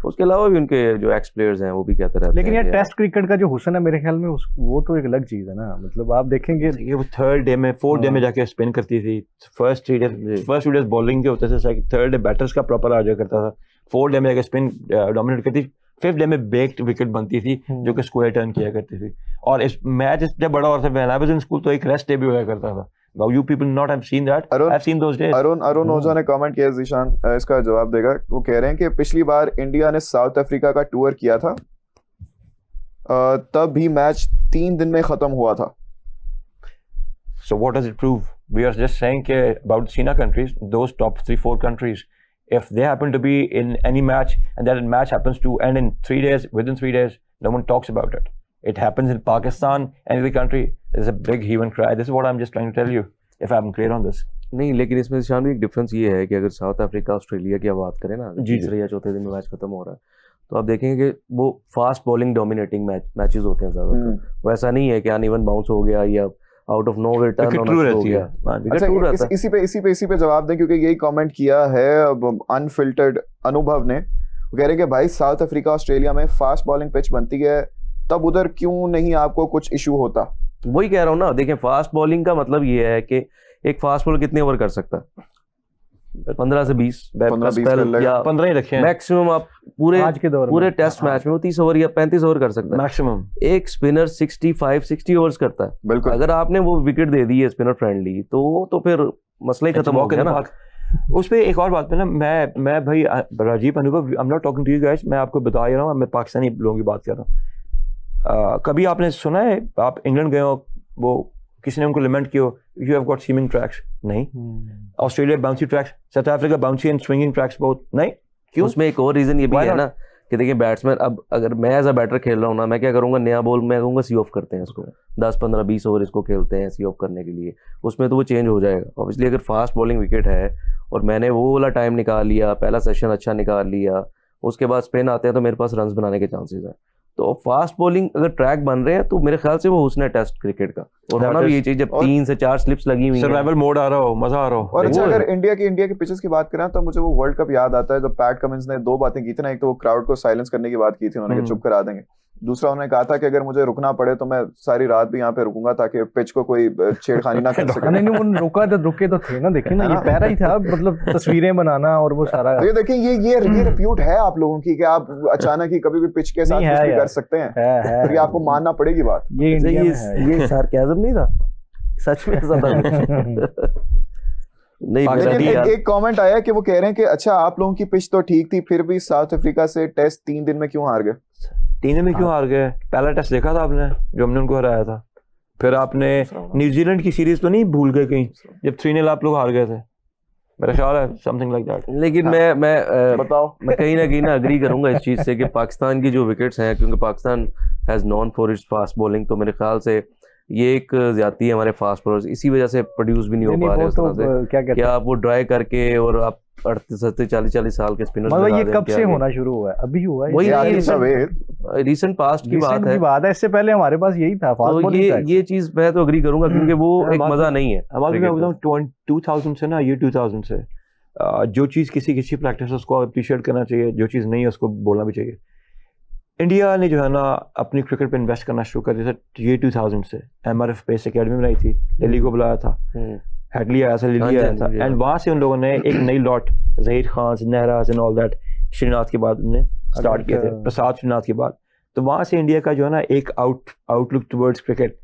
उसके अलावा भी उनके जो एक्स प्लेयर्स हैं वो भी कहते रहते हैं। लेकिन यार टेस्ट क्रिकेट का जो हुस्न है मेरे ख्याल में वो तो एक अलग चीज है ना। मतलब आप देखेंगे ये वो थर्ड डे में फोर्थ डे में जाके स्पिन करती थी, फर्स्ट टू डेज बॉलिंग के होते थे, थर्ड डे बैटर्स का प्रॉपर आ जाया करता था, फोर्थ डे में जाके स्पिन डोमिनेट करती, फिफ्थ डे में बेक्ड विकेट बनती थी जो कि स्क्वायर टर्न किया करती थी। और इस मैच जब बड़ा हो रहा था, when I was in school, तो एक रेस्ट डे भी होया करता था। You people not have seen that. I've seen those days. Arun ओझा ने कमेंट किया, ज़ीशान इसका जवाब देगा। वो कह रहे हैं कि पिछली बार इंडिया ने साउथ अफ्रीका का टूर किया था, तब भी मैच 3 दिन में खत्म हुआ था। So what does it prove? We are just saying about SENA countries, those top 3-4 countries, if they happen to be in any match and that match happens to end in 3 days, within 3 days, no one talks about it. It happens in Pakistan, any other country, there's a big hue and cry. This is what I'm just trying to tell you, if I'm clear on this. नहीं, लेकिन इसमें शान भी एक difference ये है कि अगर साउथ अफ्रीका ऑस्ट्रेलिया की बात करें ना, तीसरे या चौथे दिन में मैच खत्म हो रहा है, तो आप देखेंगे कि वो फास्ट बॉलिंग डोमिनेटिंग मैचेस होते हैं ज़्यादातर। वैसा नहीं है कि अनइवन बाउंस हो गया या आउट ऑफ नो रिटर्न हो गया। अच्छा, इसी पे जवाब दें, क्योंकि यही कमेंट किया है अनफिल्टर्ड अनुभव ने। वो कह रहे हैं कि भाई साउथ अफ्रीका ऑस्ट्रेलिया में फास्ट बॉलिंग पिच बनती है, तब उधर क्यों नहीं आपको कुछ इशू होता? वही कह रहा हूँ ना। देखिए, फास्ट बॉलिंग का मतलब ये है कि एक फास्ट बॉलर कितने ओवर कर सकता है? 15 से 20 या 15 ही रखें मैक्सिमम। आप पूरे टेस्ट मैच में वो 30 ओवर या 35 ओवर कर सकता है मैक्सिमम। एक स्पिनर 65-60 ओवर्स करता है। बिल्कुल। अगर आपने वो विकेट दे दी है स्पिनर फ्रेंडली, तो फिर मसला ही खत्म हो गया ना। उस पे एक और बात है ना, मैं भाई Rajiv, Anubhav, I am not talking to you guys, मैं आपको बता ही रहा हूँ, मैं पाकिस्तानी लोगों की बात कर रहा हूँ। कभी आपने सुना है आप इंग्लैंड गए हो, वो किसी ने उनको लिमेंट किया, you have got swimming tracks? नहीं। Australia bouncy tracks, South Africa bouncy and swinging tracks बहुत नहीं। क्यों? उसमें एक और रीजन ये भी है ना कि देखिए बैट्समैन, अब अगर मैं एज अ बैटर खेल रहा हूँ ना, मैं क्या करूँगा, नया बॉल मैं कहूँगा सी ऑफ करते हैं इसको, 10-15-20 ओवर इसको खेलते हैं सी ऑफ करने के लिए, उसमें तो वो चेंज हो जाएगा ऑब्वियसली। अगर फास्ट बॉलिंग विकेट है और मैंने वो वाला टाइम निकाल लिया, पहला सेशन अच्छा निकाल लिया, उसके बाद स्पिन आते हैं तो मेरे पास रन बनाने के चांसेस है। तो फास्ट बॉलिंग अगर ट्रैक बन रहे हैं तो मेरे ख्याल से वो हुस्न है टेस्ट क्रिकेट का। और होना भी ये चीज, जब 3 से 4 स्लिप्स लगी हुई, सर्वाइवल मोड आ रहा हो, मजा आ रहा हो। और अच्छा, अगर इंडिया की पिचेस की बात करें तो मुझे वो वर्ल्ड कप याद आता है जब पैट कमिंस ने 2 बातें की थी ना। एक तो वो क्राउड को साइलेंस करने की बात की थी उन्होंने कि चुप करा देंगे। दूसरा उन्होंने कहा था कि अगर मुझे रुकना पड़े तो मैं सारी रात भी यहाँ पे रुकूंगा ताकि पिच को कोई छेड़खानी ना कर सके। नहीं, वो रुके तो थे ना, देखिए ना, ये पैरा ही था, मतलब तस्वीरें बनाना और वो सारा। ये देखिए, ये रिप्यूट है आप लोगों की कि आप अचानक ही कभी भी पिच के साथ कुछ भी कर सकते हैं, फिर आपको मानना पड़ेगी बात। ये सार्केज़म नहीं था, सच में ऐसा था। नहीं, एक कमेंट आया कि वो कह रहे हैं कि अच्छा आप लोगों की पिच तो ठीक थी, फिर भी साउथ अफ्रीका से टेस्ट 3 दिन में क्यों हार गए? 3 दिन में क्यों हार गए? पहला टेस्ट देखा था आपने जो हमने उनको हराया था, फिर आपने न्यूजीलैंड की सीरीज तो नहीं भूल गए कहीं जब 3-0 आप लोग हार गए थे? मेरा ख्याल है समथिंग लाइक दैट। लेकिन मैं बताओ, मैं कहीं ना अग्री करूंगा इस चीज से कि पाकिस्तान की जो विकेट्स हैं, क्योंकि Pakistan has non for its fast bowling, तो मेरे ख्याल से ये एक ज्यादती है हमारे फास्ट बॉलर्स, इसी वजह से प्रोड्यूस भी नहीं हो पा रहे उस तरह से। क्या आप वो ड्राई करके और आप 38-40 साल के स्पिनर्स, मतलब ये कब से होना शुरू हुआ है? अभी हुआ है, वही रीसेंट पास्ट की बात है। इससे पहले हमारे पास यही था फास्ट बॉलिंग। ये चीज मैं तो अग्री करूंगा क्योंकि वो एक मजा नहीं है। हमारे 2000 से ना, ये 2000 से जो चीज़ किसी की अच्छी प्रैक्टिस है उसको अप्रिशिएट करना चाहिए, जो चीज़ नहीं है उसको बोलना भी चाहिए। इंडिया ने जो है ना अपनी क्रिकेट पे इन्वेस्ट करना शुरू कर दिया था ये 2000 से। MRF पेस एकेडमी बनाई थी, दिल्ली को बुलाया था, हेडली आया था, लिली आया था, एंड वहाँ से उन लोगों ने एक नई lot Zaheer Khan, Nehras and all that, Srinath के बाद उन्होंने स्टार्ट किए थे, प्रसाद श्रीनाथ के बाद। तो वहाँ से इंडिया का जो है ना एक आउटलुक टुवर्ड्स क्रिकेट।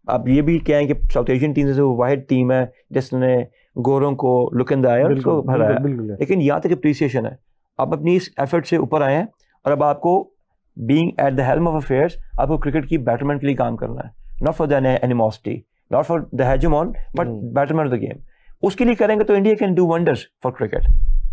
आप ये भी कहें कि साउथ एशियन टीम से वो वाहिद टीम है जिसने गोरों को लुक इन द आई उसको भरा है, लेकिन यहाँ तक अप्रिसिएशन है। आप अपनी इस एफर्ट से ऊपर आए हैं और अब आपको being at the helm of affairs आपको क्रिकेट की बेटरमेंट के लिए काम करना है, not for the animosity, not for the hegemony, but betterment of the game. उसके लिए करेंगे तो India can do wonders for cricket.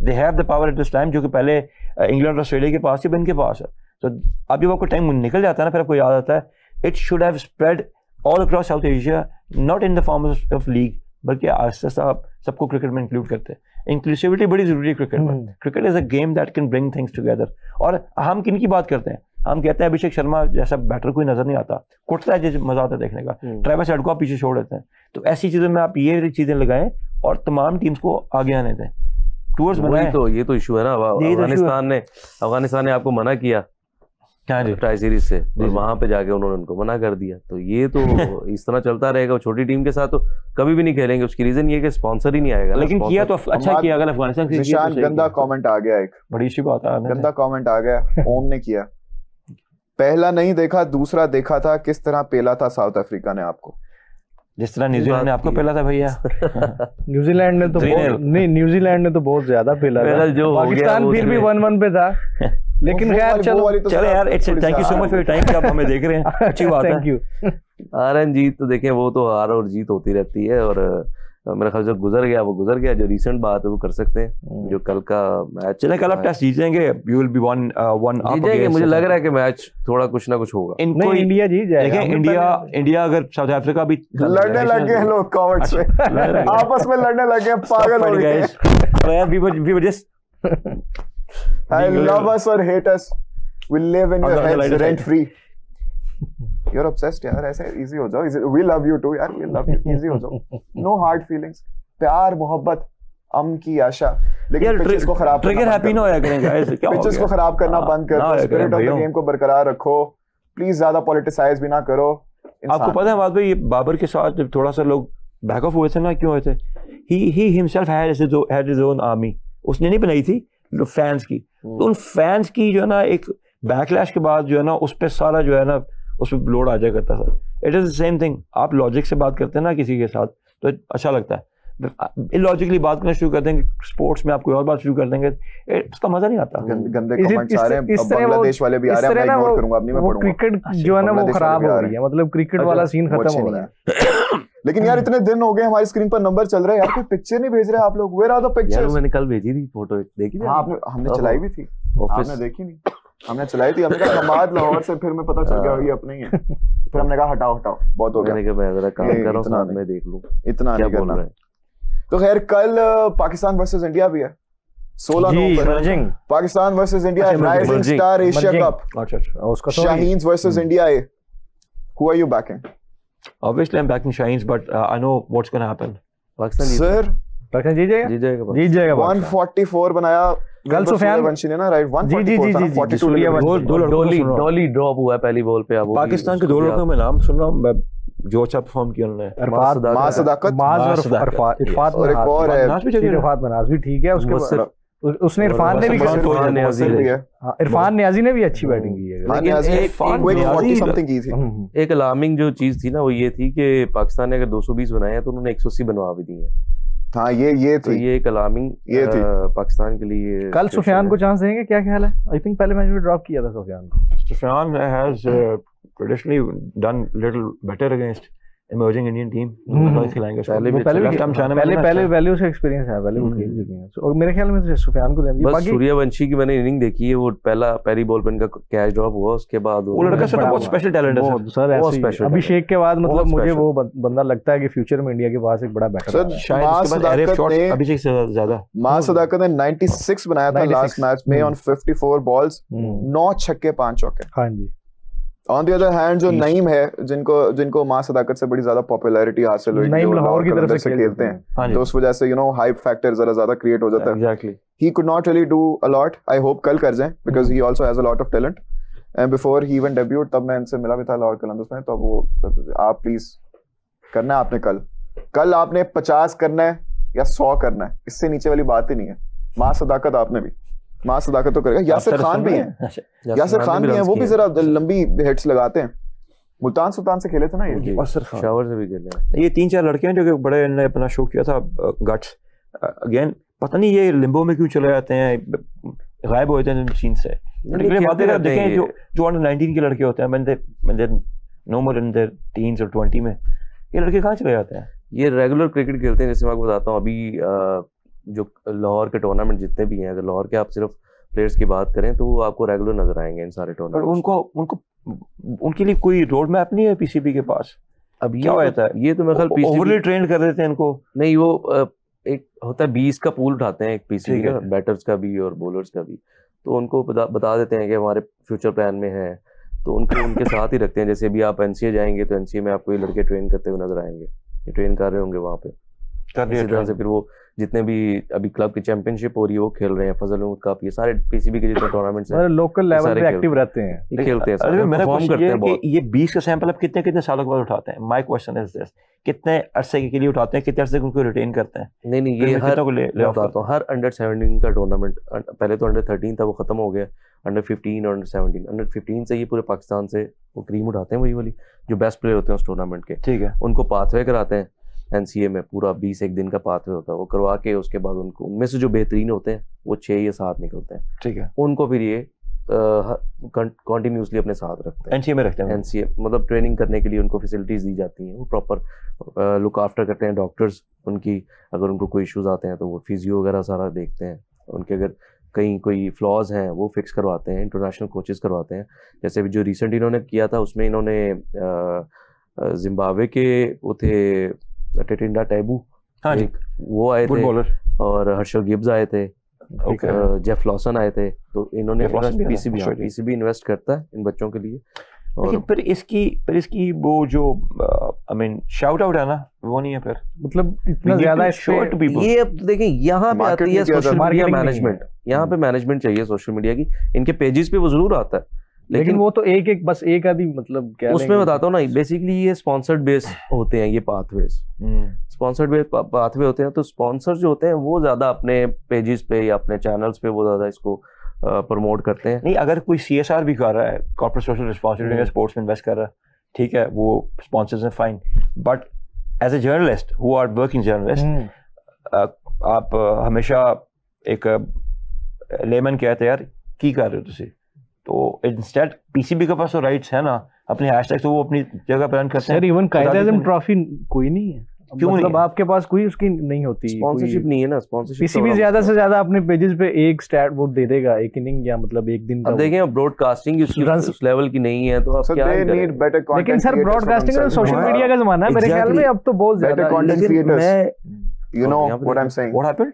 They have the power at this time, जो कि पहले इंग्लैंड और ऑस्ट्रेलिया के पास थी, इनके पास है। तो अब जब आपको टाइम निकल जाता है ना, फिर आपको याद आता है it should have spread all across south Asia, not in the form of league, बल्कि आस्ते आस्ते आप सबको क्रिकेट में इंक्लूड करते हैं। इंक्लूसिविटी बड़ी जरूरी है क्रिकेट में। Cricket is a game that can bring things together. और हम किन की बात करते हैं? हम कहते हैं अभिषेक शर्मा जैसा बैटर कोई नजर नहीं आता, कुटता है जैसे मजा आता है देखने का, ट्रेविस हेड को आप पीछे छोड़ देते हैं। तो ऐसी चीजों में आप ये चीजें लगाएं और तमाम टीम्स को आगे आने दें, टूर्स बनाएं। तो ये तो इशू है ना, अफगानिस्तान ने आपको मना किया ट्राई सीरीज से, और वहां पे जाके उन्होंने उनको मना कर दिया। तो ये तो इस तरह चलता रहेगा। छोटी टीम के साथ तो कभी भी नहीं खेलेंगे, उसकी रीजन ये कि स्पॉन्सर ही नहीं आएगा। लेकिन किया तो अच्छा किया। अगर अफगानिस्तान से निशान गंदा कमेंट आ गया, एक बड़ी सी बात है, गंदा कमेंट आ गया। ओम ने किया, पहला नहीं देखा दूसरा देखा था, किस तरह पेला था साउथ अफ्रीका ने आपको, जिस तरह न्यूजीलैंड ने आपको पेला था भैया। न्यूजीलैंड ने तो नहीं, न्यूजीलैंड ने तो बहुत ज्यादा पेला था। पाकिस्तान फिर भी 1-1 पे था, लेकिन खैर चलो यार, it's thank you so much for your time कि आप हमें देख रहे हैं, अच्छी बात है। Thank you. हार एंड जीत तो देखें, वो तो हार और जीत होती रहती है, और मेरा ख्याल जो गुजर गया वो गुजर गया। जो रीसेंट बात है वो कर सकते हैं। जो कल का मैच, चले कल आप टेस्ट जीतेंगे, you will be one up जीतेंगे। मुझे लग रहा है कि मैच थोड़ा कुछ ना कुछ होगा। इनको इंडिया जीत जाएगा। इंडिया अगर साउथ अफ्रीका भी लड़ने लग गए लोग कमेंट्स में, आपस में लड़ने लगे, पागल हो गए। We were just I love us or hate us, we live in your heads rent free. You're obsessed यार, ऐसे easy हो जाओ। We love you too यार, we love you, easy हो जाओ। No hard feelings, प्यार मोहब्बत अम की आशा। लेकिन पिचेस को खराब ट्रिगर हैप्पी ना होया करें गाइस, क्या हो गया? पिचेस को खराब करना बंद करो, स्पिरिट ऑफ द गेम को बरकरार रखो, प्लीज ज्यादा पॉलिटिसाइज भी ना करो। आपको पता है बात भाई, बाबर के साथ जब थोड़ा सा लोग बैक ऑफ हुए थे ना, क्यों हुए थे? he himself had his own army, उसने नहीं बनाई थी फैंस की। तो उन फैंस की जो है ना एक बैकलैश के बाद जो है ना उस पर सारा जो है ना उस पर लोड आ जाया करता था। It is the same thing. आप लॉजिक से बात करते हैं ना किसी के साथ तो अच्छा लगता है, इलॉजिकली बात करना शुरू कर देंगे, स्पोर्ट्स में आप कोई और बात शुरू कर देंगे, उसका मजा नहीं आता। गंदे कमेंट्स आ रहे हैं, बांग्लादेश वाले भी आ रहे हैं, मैं इग्नोर करूंगा, अब नहीं मैं पढ़ूंगा। क्रिकेट जो है ना वो खराब हो रही है, मतलब क्रिकेट वाला सीन खत्म हो रहा है। लेकिन यार इतने दिन हो गए हमारी स्क्रीन पर नंबर चल रहे हैं यार, कोई पिक्चर नहीं भेज रहे आप लोग। Where are the pictures? मैंने कल भेजी थी फोटो, देखी थी? हां, हमने चलाई भी थी, आपने देखी नहीं? हमने चलाई थी, हमने कहा हमाद लाहौर से, फिर मैं पता चल गया ये अपने ही है। फिर हमने कहा हटाओ बहुत हो गया, मैंने कहा मैं जरा काम कर रहा हूं, मैं देख लूं, इतना नहीं करना। तो खैर कल पाकिस्तान वर्सेस इंडिया भी है, 16 नवंबर Pakistan versus India, rising star Asia cup. अच्छा उसका Shaheen versus India. Who are you backing? Obviously I'm backing Shaheen's, but I know what's going to happen. Pakistan sir जीत जाएगा 144 बनाया कल सुफियान वंशी ने ना, राइट? 144 डॉली ड्रॉप हुआ है पहली बॉल पे। अब पाकिस्तान के दो लोगों का मैं नाम सुन रहा हूँ जो अच्छा परफॉर्म किया उन्होंने, मां सदाकत और एक और है इरफात मनाज भी ठीक है। उसके उसने इरफान ने भी इरफान नियाजी ने भी अच्छी बैटिंग की है। एक अलार्मिंग जो चीज थी ना वो ये थी कि पाकिस्तान ने अगर 220 बनाए हैं तो उन्होंने 180 बनवा भी दिए हैं। हाँ ये थी, ये एक अलार्मिंग ये थी पाकिस्तान के लिए। कल सुफियान को चांस देंगे, क्या ख्याल है? आई थिंक पहले मैच में ड्रॉप किया था सुफियान को। Sufiyan has traditionally done little better against emerging Indian team. पहले वैल्यू से एक्सपीरियंस है, पहले वो खेल चुके हैं। और मेरे ख्याल में तो सुफियान को लेंगे। बस सूर्यवंशी की मैंने इनिंग देखी है, वो पहली बॉल पे इनका कैच ड्रॉप हुआ, उसके बाद वो लड़का सर बहुत स्पेशल टैलेंट है सर, बहुत स्पेशल। अभिषेक के बाद मतलब मुझे वो बंदा लगता है कि फ्यूचर में इंडिया के पास एक बड़ा बैटर है। शायद अभिषेक से ज्यादा। मां सदाकत ने 96 बनाया था लास्ट मैच में ऑन 54 बॉल्स, 9 छक्के 5 चौके। हां जी, ऑन द अदर हैंड जो नईम है, जिनको मां सदाकत से बड़ी ज्यादा पॉपुलैरिटी हासिल हुई, नईम लाहौर की तरफ से खेलते हैं, तो उस वजह से हाइप फैक्टर जरा ज्यादा क्रिएट हो जाता है। Exactly, he could not really do a lot. I hope कल कर जाए, because he also has a lot of talent. And before he even debut, तब मैं इनसे मिला भी था लाहौर कलंदर्स में, तो वो आप प्लीज करना है आपने कल आपने 50 करना है या 100 करना है, इससे नीचे वाली बात ही नहीं है। मां सदाकत आपने भी, मां सदाकत तो करेगा। यासिर खान भी है, यासिर खान भी है, वो भी जरा लंबी हिट्स लगाते हैं। मुल्तान सुल्तान से खेले थे ना ये, शावर से भी खेले। ये 3-4 लड़के हैं जो कि बड़े ने अपना शो किया था, गट्स। अगेन पता नहीं ये लिम्बो में क्यों चले जाते हैं, गायब हो जाते हैं सीन से। बातें देखें जो अंडर 19 के लड़के होते हैं, मैंने no more in their teens और 20 में, ये लड़के कहाँ चले जाते हैं? ये रेगुलर क्रिकेट खेलते हैं। जैसे मैं आपको बताता हूँ, अभी जो लाहौर के टूर्नामेंट जितने भी हैं, अगर लाहौर के आप सिर्फ प्लेयर्स की बात करें तो वो आपको रेगुलर नजर आएंगे इन सारे टूर्नामेंट। उनको उनके लिए कोई रोड मैप नहीं है पीसीबी के पास? अब क्या होता है, ये तो मेरे ख्याल पीसीबी ओवरली ट्रेन कर देते हैं इनको। नहीं, वो एक होता है 20 का पूल उठाते हैं एक पीसीबी का, बैटर्स का भी और बॉलर्स का भी, तो उनको बता देते हैं कि हमारे फ्यूचर प्लान में है, तो उनको उनके साथ ही रखते हैं। जैसे अभी आप एनसीए जाएंगे तो एनसीए में आपको ये लड़के ट्रेन करते हुए नजर आएंगे, ये ट्रेन कर रहे होंगे वहाँ पे। इसी तरह से फिर वो जितने भी अभी क्लब की चैंपियनशिप हो रही है वो खेल रहे हैं, फजल कप, ये सारे पीसीबी के जितने टूर्नामेंट्स हैं, लोकल लेवल पे एक्टिव रहते हैं, ये खेलते हैं, परफॉर्म करते हैं बहुत। ये 20 का सैंपल अब कितने सालों के बाद उठाते हैं? माय क्वेश्चन इज दिस, कितने अरसे के लिए उठाते हैं, कितने अरसे उनको रिटेन करते हैं? नहीं, ये हर अंडर 17 का टूर्नामेंट, पहले तो अंडर 13 था, वो खत्म हो गया, अंडर 15 और अंडर 17, अंडर 15 से ये पूरे पाकिस्तान से वो क्रीम उठाते हैं, वही वाली जो बेस्ट प्लेयर होते हैं उस टूर्नामेंट के, ठीक है, उनको पाथवे कराते हैं एनसीए में, पूरा 21 दिन का पाथवे होता है, वो करवा के उसके बाद उनको उनमें से जो बेहतरीन होते हैं वो 6 या 7 निकलते हैं, ठीक है, उनको फिर ये कंटिन्यूसली अपने साथ रखते हैं, एनसीए में रखते हैं। एनसीए मतलब ट्रेनिंग करने के लिए उनको फैसिलिटीज दी जाती हैं, वो प्रॉपर लुक आफ्टर करते हैं डॉक्टर्स उनकी, अगर उनको कोई इश्यूज आते हैं तो वो फिजियो वगैरह सारा देखते हैं, उनके अगर कहीं कोई फ्लॉज हैं वो फिक्स करवाते हैं, इंटरनेशनल कोचेस करवाते हैं। जैसे भी जो रिसेंट इन्होंने किया था उसमें इन्होंने जिम्बाब्वे के वो थे टेटिंडा टैबू, एक वो आए थे, और हर्षल गिब्स आए थे, जेफ लॉसन आए थे, तो इन्होंने पीसीबी इन्वेस्ट करता है इन बच्चों के लिए। लेकिन फिर इसकी वो जो आई मीन शाउट आउट है ना, वो नहीं है फिर, मतलब इतना ज्यादा ये अब देखें यहाँ पे आती है सोशल मीडिया मैनेजमेंट, यहाँ पे मैनेजमेंट चाहिए सोशल मीडिया की, इनके पेजेस पे वो जरूर आता है, लेकिन वो तो एक बस एक आदि, मतलब क्या उसमें बताता हूँ ना, बेसिकली ये स्पॉन्सर्ड बेस होते हैं, ये पाथवेज स्पॉन्सर्ड बेस पाथवे होते हैं, तो स्पॉन्सर जो होते हैं वो ज्यादा अपने पेजेस पे या अपने चैनल्स पे वो ज्यादा इसको प्रमोट करते हैं। नहीं, अगर कोई सीएसआर भी कर रहा है, कॉर्पोरेट सोशल रिस्पांसिबिलिटी में स्पोर्ट्स में इन्वेस्ट कर रहा है, ठीक है, वो स्पॉन्सर्स हैं, fine, but as a journalist who are working journalist, आप हमेशा एक लेमन कहते हैं यार की कर रहे हो तुसी, तो इंस्टेड पीसीबी के पास तो राइट्स है ना, अपने हैशटैग तो वो अपनी जगह प्लान करते हैं। सर इवन कायदे आज़म ट्रॉफी कोई नहीं है, क्यों मतलब आपके पास कोई उसकी नहीं होती, स्पॉन्सरशिप नहीं है ना, स्पॉन्सरशिप पीसीबी ज्यादा से ज्यादा अपने पेजेस पे एक स्टैट वो दे देगा, एक इनिंग या मतलब एक दिन का। अब देखें ब्रॉडकास्टिंग उस लेवल की नहीं है, तो आप क्या करें? लेकिन सर ब्रॉडकास्टिंग में सोशल मीडिया का जमाना है मेरे ख्याल में, अब तो बहुत ज्यादा content creators, you know what I am saying, what happened,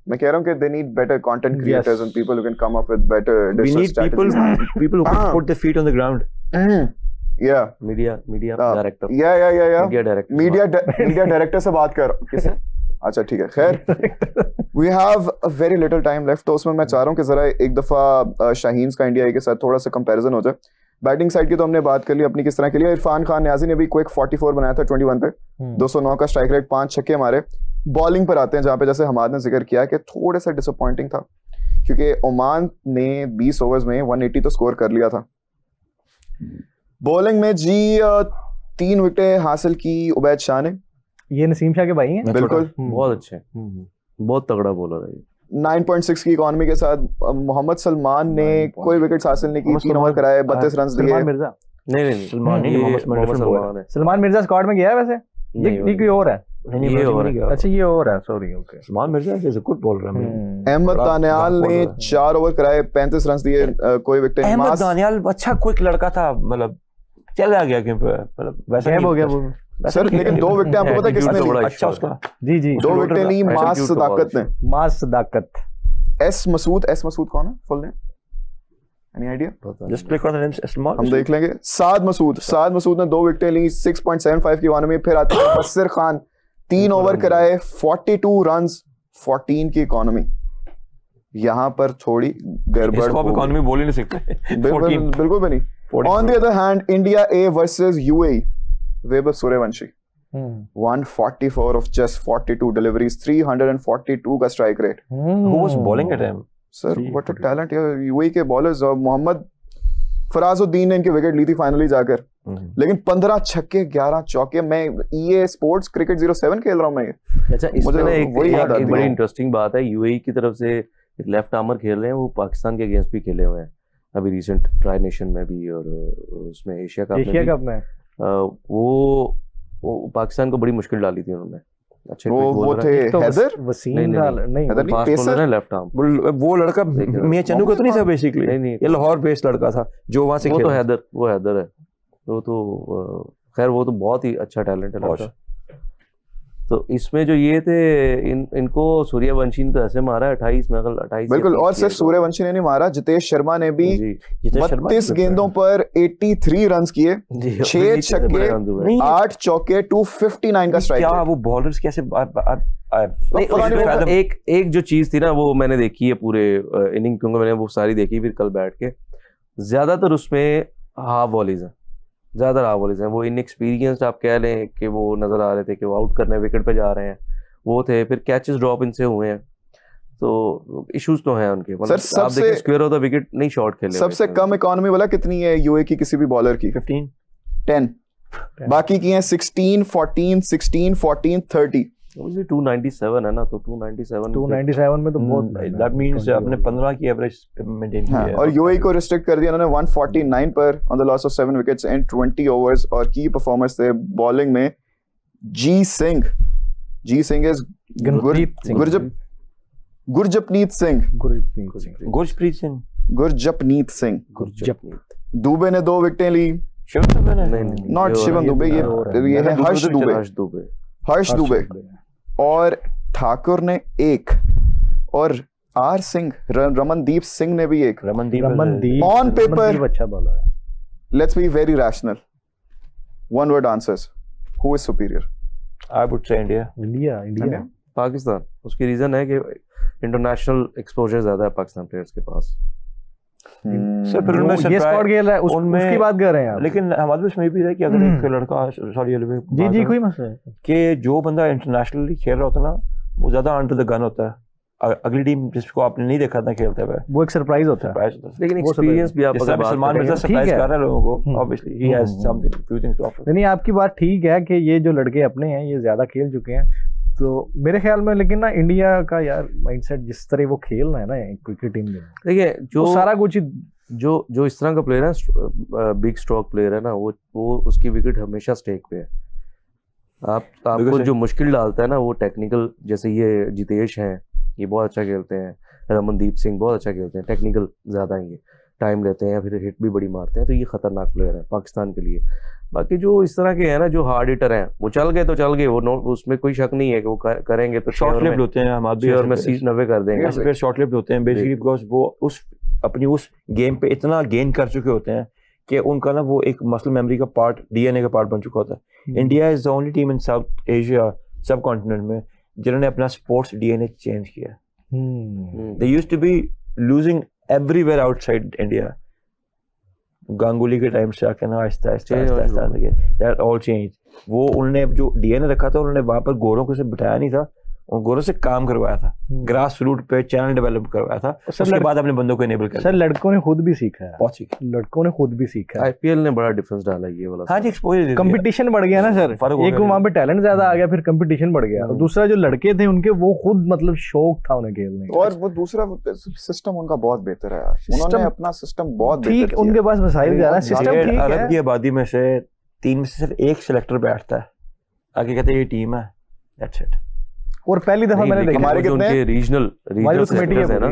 मैं कह रहा हूँ कि they need better content creators and people who can come up with better we need people who can put their feet on the ground. Yeah, media director, yeah media director से बात कर रहा हूँ, किससे? अच्छा ठीक है, खैर we have a very little time left, तो उसमें मैं चाह रहा हूँ कि जरा एक दफा शाहीन्स का इंडिया के साथ थोड़ा सा कंपैरिजन हो जाए। बैटिंग साइड की तो हमने बात कर ली अपनी किस तरह के लिए। इरफान खान न्याजी ने भी क्विक 44 बनाया था 21 पे, 209 का स्ट्राइक रेट, 5 छक्के मारे। बॉलिंग पर आते हैं जहाँ पे जैसे हमाद ने जिक्र किया कि थोड़ा सा डिसअपॉइंटिंग था, क्योंकि ओमान ने 20 ओवर्स में 180 तो स्कोर कर लिया था। बॉलिंग में जी 3 विकेटें हासिल की उबैद शाह ने, ये नसीम शाह के भाई हैं, बिल्कुल बहुत अच्छे, बहुत तगड़ा बॉलर है। 9.6 की इकॉनमी के साथ मोहम्मद सलमान ने कोई विकेट हासिल नहीं की, 3 ओवर कराए, 32 रन दिए। नहीं सलमान मिर्जा स्क्वाड में गया है वैसे, ये कोई और है, अच्छा ये और है, sorry, okay. Salman Mirza is a good bowler. Ahmed Daniyal ने 4 ओवर कराए, 35 रन दिए, कोई विकेट। अहमद दानियाल अच्छा क्विक लड़का था, मतलब चला गया क्यों, मतलब वैसा हो गया वो सर, लेकिन 2 विकेटें आपको पता किसने ली? अच्छा उसका जी 2 विकेटें ली मास सदाकत ने। मास सदाकत, एस मसूद कौन है full name? Any idea? Just click on the names small. हम देख लेंगे। साद मसूद ने 2 विकेटें ली, 6.75 की इकॉनमी। फिर आते हैं बस्सिर खान, 3 ओवर कराए, 42 रन्स, 14 की इकॉनमी। यहाँ पर थोड़ी गड़बड़, इसको आप इकॉनमी बोल ही नहीं सकते। बिल्कुल भी नहीं। On the other hand, India A versus UAE, weber Suryavanshi 144 of just 42 deliveries, 342 का strike rate. Who was bowling at him? Sir what a talent यार यूएई के बॉलर्स। और मोहम्मद फराजुद्दीन ने इनकी विकेट ली थी फाइनली जाकर, लेकिन 15 छक्के 11 चौके। मैं EA स्पोर्ट्स क्रिकेट 07 खेल रहा हूँ मैं। अच्छा, इसमें ना एक बड़ी इंटरेस्टिंग बात है, यूएई की तरफ से एक लेफ्ट आर्मर खेल रहे हैं, वो पाकिस्तान के अगेंस्ट भी खेले हुए हैं अभी रिसेंट ट्राई नेशन में भी, और उसमें एशिया कप में वो पाकिस्तान को बड़ी मुश्किल डाली थी उन्होंने। अच्छे वो थे हैदर वसीम, नहीं हैदर नहीं, पेसर लेफ्ट आर्म। वो लड़का मियां चन्नू का तो नहीं था बेसिकली, ये लाहौर बेस्ड लड़का था जो वहां से खेला। वो हैदर है, वो तो खैर वो तो बहुत ही अच्छा टैलेंट है लड़का। तो इसमें जो ये थे इनको सूर्यवंशी ने तो ऐसे मारा 28 बिल्कुल। और सिर्फ सूर्यवंशी ने नहीं मारा, जितेश शर्मा ने भी 32 गेंदों पर 83 रन्स किए, 6 छक्के 8 चौके, 259 का स्ट्राइक। क्या वो बॉलर्स कैसे एक जो चीज थी ना वो मैंने देखी है पूरे इनिंग, क्योंकि मैंने वो सारी देखी फिर कल बैठ के, ज्यादातर उसमें हाफ वॉलीज हैं, ज्यादा हाफ वॉलीज हैं। वो इनएक्सपीरियंस्ड आप कह लें कि वो नजर आ रहे थे कि वो आउट करने विकेट पे जा रहे हैं, वो थे। फिर कैचेस ड्रॉप इनसे हुए हैं, तो इश्यूज तो हैं उनके। मतलब आप देखिए स्क्वायर ऑफ द विकेट नहीं शॉट खेले। सबसे कम इकोनॉमी वाला कितनी है यूए की किसी भी बॉलर की? 10। बाकी की हैं 16, 14, 16, 14, 30। 297 है ना, तो 297 में तो बहुत, दैट मींस आपने 15 की एवरेज मेंटेन की है। और यूएई को रिस्ट्रिक्ट कर दिया उन्होंने 149 पर on the loss of 7 wickets in 20 overs. और की परफॉर्मेंस थे बॉलिंग में जी सिंह इज गुरजपनीत सिंह। दुबे ने 2 विकेटें ली। नॉट शिवम दुबे, ये है हर्ष दुबे। और ठाकुर ने 1, और आर सिंह, रमनदीप सिंह ने भी 1। रमनदीप ऑन पेपर अच्छा बॉलर है। Let's be very rational, one word answers, who is superior? I would say India. Pakistan. उसकी रीजन है कि इंटरनेशनल एक्सपोजर ज्यादा है पाकिस्तान प्लेयर्स के पास। सर फिर उनमें ये स्क्वाड खेल रहा है, उसकी बात कर रहे हैं आप। लेकिन हमारे पास में भी है कि अगर एक लड़का, सॉरी जी कोई मसला है कि जो बंदा इंटरनेशनली खेल रहा होता ना, वो ज्यादा अंडर द गन होता है। अगली टीम जिसको आपने नहीं देखा था खेलते हुए, वो एक सरप्राइज होता है। लेकिन एक्सपीरियंस भी आप सलमान मिर्जा सरप्राइज कर रहे हैं लोगों को, obviously he has something, few things to offer. नहीं, आपकी बात ठीक है कि ये जो लड़के अपने हैं ये ज्यादा खेल चुके हैं, तो मेरे ख्याल में। लेकिन ना इंडिया का यार माइंडसेट जिस तरह वो खेल रहा है ना क्रिकेट टीम में, देखिए जो सारा कुछ जो इस तरह का प्लेयर है, बिग स्ट्रोक प्लेयर है ना, वो उसकी विकेट हमेशा स्टेक पे है। आपको जो मुश्किल डालता है ना वो टेक्निकल, जैसे ये जितेश हैं, ये बहुत अच्छा खेलते हैं, रमनदीप सिंह बहुत अच्छा खेलते हैं, टेक्निकल ज्यादा है, ये टाइम लेते हैं, फिर हिट भी बड़ी मारते हैं, तो ये खतरनाक प्लेयर है पाकिस्तान के लिए। बाकी जो इस तरह के हैं ना, जो हार्ड हिटर हैं, वो चल गए तो चल गए, वो उसमें कोई शक नहीं है कि वो करेंगे तो शॉर्ट लिव्ड होते हैं। हम भी और में 90 कर देंगे, फिर शॉर्ट लिव्ड होते हैं बेसिकली बिकॉज़ वो अपनी उस गेम पे इतना गेन कर चुके होते हैं कि उनका ना वो एक मसल मेमोरी का पार्ट, डीएनए का पार्ट बन चुका होता है। India is the only team in South Asia subcontinent में जिन्होंने अपना स्पोर्ट्स डीएनए चेंज किया। They used to be losing everywhere outside India. Ganguly के टाइम से आके ना आहिस्ता दैट ऑल चेंज। वो उन्होंने जो डीएनए रखा था, उन्होंने वहां पर गोरों को से बिठाया नहीं था, उन गोरों से काम करवाया था, ग्रास रूट पे चैनल डेवलप करवाया था, उसके बाद अपने बंदों को इनेबल कर। सर लड़कों ने खुद भी सीखा है, बहुत सीखा, लड़कों ने खुद भी सीखा है। आईपीएल ने बड़ा डिफरेंस डाला ये वाला। हाँ जी, एक्सपोजर, कंपटीशन बढ़ गया ना सर, एक वहाँ पे टैलेंट ज्यादा आ गया, फिर कंपटीशन बढ़ गया। और दूसरा जो लड़के थे उनके वो खुद मतलब शौक था उन्हें खेलने का, और वो दूसरा सिस्टम उनका बहुत बेहतर है यार, उन्होंने अपना सिस्टम बहुत ठीक, उनके पास वसाइल ज्यादा, सिस्टम ठीक है। अरब की आबादी में से 3 में से सिर्फ एक सिलेक्टर बैठता है, आगे कहते हैं ये टीम है, दैट्स इट। और पहली दफा मैंने देखा हमारे कितने रीजनल सेलेक्टर्स है ना,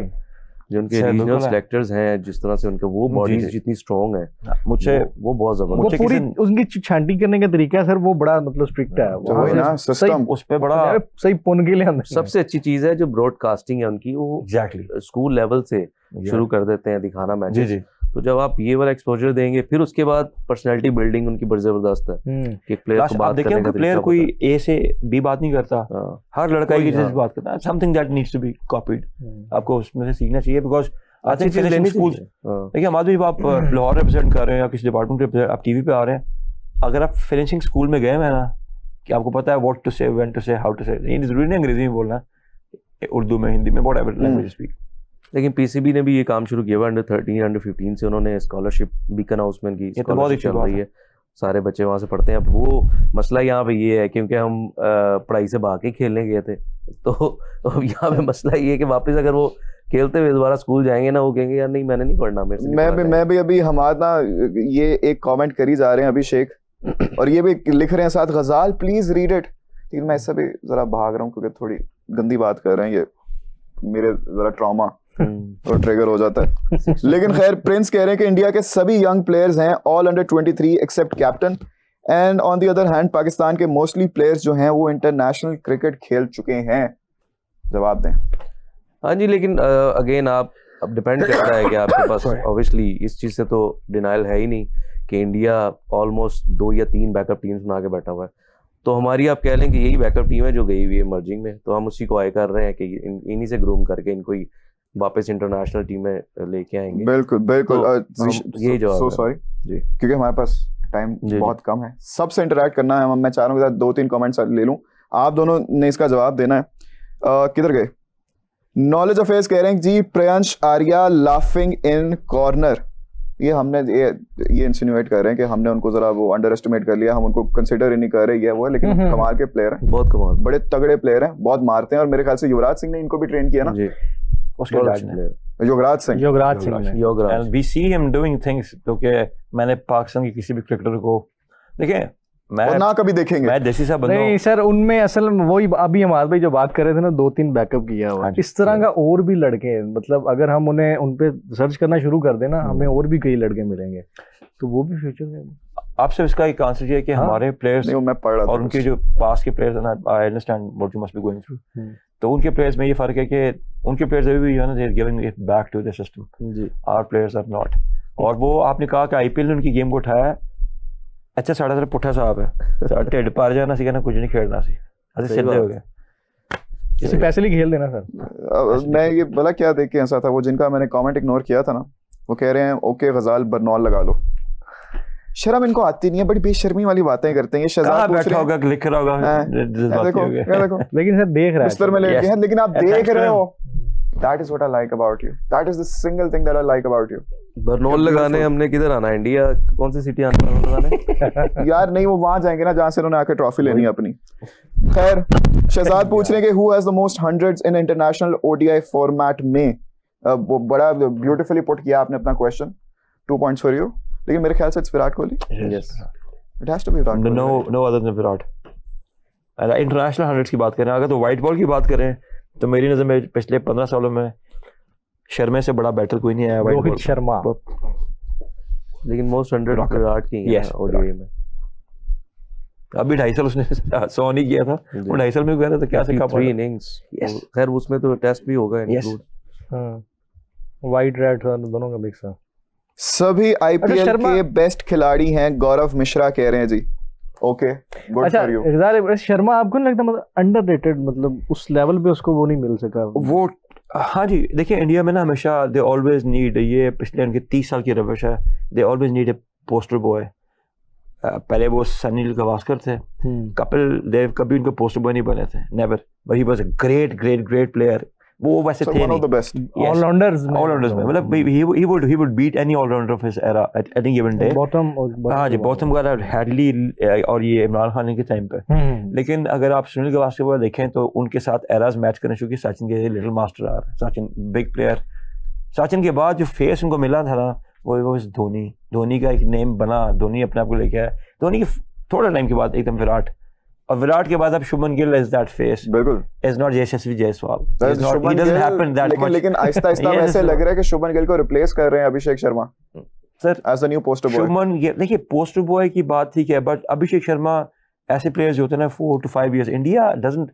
जो उनके रीजनल सेलेक्टर्स हैं, जिस तरह से उनके वो बॉडीज जितनी स्ट्रांग है, मुझे वो बहुत जबरदस्त, वो पूरी उनकी छांटी करने का तरीका है सर, वो बड़ा मतलब स्ट्रिक्ट है वो ना सिस्टम, उस पे बड़ा सही पुन के लिए अंदर। सबसे अच्छी चीज है जो ब्रॉडकास्टिंग है उनकी, वो एग्जैक्टली स्कूल लेवल से शुरू कर देते हैं दिखाना मैचेस, तो जब आप ये वाला एक्सपोजर देंगे फिर उसके बाद पर्सनालिटी बिल्डिंग उनकी बड़ी जबरदस्त है कि एक प्लेयर को बात करने का प्लेयर कोई ए से बी बात नहीं करता, हर लड़का की जैसे बात करता है, something that needs to be copied, आपको उसमें से सीखना चाहिए। Because I think finishing school, देखिए हमारे जब आप लाहौर रिप्रेजेंट कर रहे हैं या किसी डिपार्टमेंट आप टीवी पे आ रहे हैं, अगर आप फिनिशिंग स्कूल में गए हैं ना कि आपको पता है व्हाट टू से, व्हेन टू से, हाउ टू से, ये जरूरी नहीं अंग्रेजी में बोलना, उर्दू में, हिंदी में, व्हाटएवर लैंग्वेज स्पीक। लेकिन पीसीबी ने भी ये काम शुरू किया हुआ अंडर 13 अंडर 15 से, उन्होंने स्कॉलरशिप बीकन हाउसमैन की स्कॉलरशिप चल रही है, सारे बच्चे वहाँ से पढ़ते हैं। अब वो मसला यहाँ पे ये है क्योंकि हम पढ़ाई से भाग के खेलने गए थे, तो यहाँ पे मसला ये है कि वापस अगर वो खेलते हुए दोबारा स्कूल जाएंगे ना, वो कहेंगे यार नहीं मैंने नहीं पढ़ना, मेरे से मैं भी अभी हमारा ये एक कमेंट करी जा रहे हैं अभिषेक, और ये भी लिख रहे हैं साथ, गजाल प्लीज रीड इट। लेकिन मैं इससे भी जरा भाग रहा हूँ क्योंकि थोड़ी गंदी बात कर रहे हैं, ये मेरे जरा ट्रॉमा तो ट्रिगर हो जाता है। लेकिन खैर प्रिंस कह रहे हैं कि इंडिया के सभी यंग प्लेयर्स हैं all under 23 except captain, and on the other hand Pakistan के मोस्टली प्लेयर्स जो हैं वो इंटरनेशनल क्रिकेट खेल चुके हैं। जवाब दें। हाँ जी, लेकिन अगेन आप अब डिपेंड करता है कि आपके पास ऑब्वियसली इस चीज़ से तो डिनाइल है ही नहीं कि इंडिया ऑलमोस्ट 2 या 3 बैकअप टीम्स बना के बैठा हुआ है, तो हमारी आप कह लें कि यही बैकअप टीम है जो गई हुई है मर्जिंग में, तो हम उसी को आए कर रहे हैं कि इन्हीं से ग्रूम करके इनको ही वापस इंटरनेशनल टीम में लेके आएंगे। बिल्कुल बिल्कुल, तो यही जवाब सो सॉरी जी, क्योंकि हमारे पास टाइम बहुत कम है, सबसे इंटरेक्ट करना है। मैं चाह रहा हूँ 2-3 कमेंट्स ले लूँ, आप दोनों ने इसका जवाब देना है। किधर गए? नॉलेज अफेयर्स कह रहे हैं जी Priyansh Arya laughing in corner, ये हमने ये इंसिनुएट कर रहे हैं कि हमने उनको जरा वो अंडर एस्टिमेट कर लिया, हम उनको कंसिडर ही नहीं कर रहे, ये वो है, लेकिन कमाल के प्लेयर हैं, बहुत कमाल, बड़े तगड़े प्लेयर हैं, बहुत मारते हैं, और मेरे ख्याल से युवराज सिंह ने इनको भी ट्रेन किया ना जी, Yuvraj Singh, we see him doing things, क्योंकि मैंने पाकिस्तान के किसी भी क्रिकेटर को देखें, मैं ना कभी देखेंगे, मैं जैसी सा बंदा नहीं सर, उनमें असल में वही अभी हमारे भाई जो बात कर रहे थे ना, 2-3 बैकअप किया हुआ, इस तरह का और भी लड़के हैं, मतलब अगर हम उन्हें उन पे सर्च करना शुरू कर देना, हमें और भी कई लड़के मिलेंगे, तो वो भी फ्यूचर में। आपसे इसका एक आंसर ये है कि हमारे प्लेयर्स और उनके जो पास के प्लेयर्स हैं, I understand what you must be going through, तो उनके प्लेयर्स में ये फर्क है कि उनके प्लेयर्स अभी भी they are giving it back to the system जी, आवर प्लेयर्स आर नॉट। और वो आपने कहा कि आईपीएल ने उनकी गेम को उठाया है, अच्छा साढ़ा तेरा पुट्ठा साहब है, ढिड पार जाना सी, कहना कुछ नहीं खेलना सी, ऐसे सीधे हो गए, इसी पैसे लिए खेल देना सर। मैं ये भला क्या देख के ऐसा था, वो जिनका मैंने कमेंट इग्नोर किया था ना, वो कह रहे हैं ओके गजाल बरनौल लगा लो, शर्म इनको आती नहीं है, बड़ी बेशर्मी वाली बातें करते हैं। ये शहजाद बैठा होगा, लिख रहा होगा, देखो लेकिन सर देख रहा है, बिस्तर में लेटे हैं, लेकिन आप देख रहे हो। That is what I like about you. That is the single thing that I like about you. Burnol लगाने हमने किधर आना है, इंडिया कौन सी सिटी आना है लगाने? यार नहीं, वो वहां जाएंगे ना जहां से उन्होंने आके ट्रॉफी लेनी है अपनी। खैर शहजाद पूछ रहे हैं कि who has the most hundreds in international ODI format में, वो बड़ा ब्यूटीफुली पुट किया आपने अपना क्वेश्चन, 2 points for you, लेकिन मेरे ख्याल से it's Virat Kohli. Yes. It has to be Virat Kohli. No other than Virat. International hundreds की बात करें, अगर तो व्हाइट बॉल की बात करें तो मेरी नजर में पिछले 15 सालों में शर्मा से बड़ा बैटल कोई नहीं आया। रोहित शर्मा, लेकिन मोस्ट 100 विराट की है ओडीआई में। अभी 2.5 साल उसने 100 नहीं किया था, वो 2.5 साल में गया था, तो क्या सिखा 3 इनिंग्स, खैर उसमें तो टेस्ट भी होगा इंक्लूड। हां, वाइट रेड दोनों का मिक्स है। सभी आईपीएल के बेस्ट खिलाड़ी हैं, गौरव मिश्रा कह रहे हैं जी। Okay, good for you. अच्छा शर्मा आपको नहीं लगता मतलब अंडररेटेड, मतलब उस लेवल पे उसको वो नहीं मिल सका वो? हाँ जी, देखिए इंडिया में ना हमेशा दे ऑलवेज नीड, ये पिछले उनके 30 साल की रविश है, they always need a poster boy. पहले वो सनी गावस्कर थे, कपिल देव कभी उनके पोस्टर बॉय नहीं बने थे, never, but he was a great great great player. वो वैसे थे नहीं, ऑलराउंडर्स में मतलब he would beat any all-rounder of his era at any given day। हाँ जी, बॉटम का हैडली और ये इमरान खान के टाइम पे। लेकिन अगर आप सुनील गावस्कर को देखें तो उनके साथ एराज मैच करने शुरू किए, सचिन के लिटिल मास्टर आ रहे हैं, सचिन बिग प्लेयर। सचिन के बाद जो फेस उनको मिला था ना, वो धोनी का एक नेम बना, धोनी अपने आप को लेके आया, धोनी के थोड़ा टाइम के बाद एकदम विराट, और विराट के बाद अब Shubman Gill is that face, बिल्कुल is not Yashasvi Jaiswal, he doesn't happen that much। लेकिन आहिस्ता-आहिस्ता वैसे लग रहा है कि शुभमन गिल को रिप्लेस कर रहे हैं Abhishek Sharma sir as a new poster boy. Shubman Gill देखिए, पोस्टर बॉय की बात ठीक है, बट अभिषेक शर्मा ऐसे प्लेयर्स होते हैं ना 4 to 5 years, India doesn't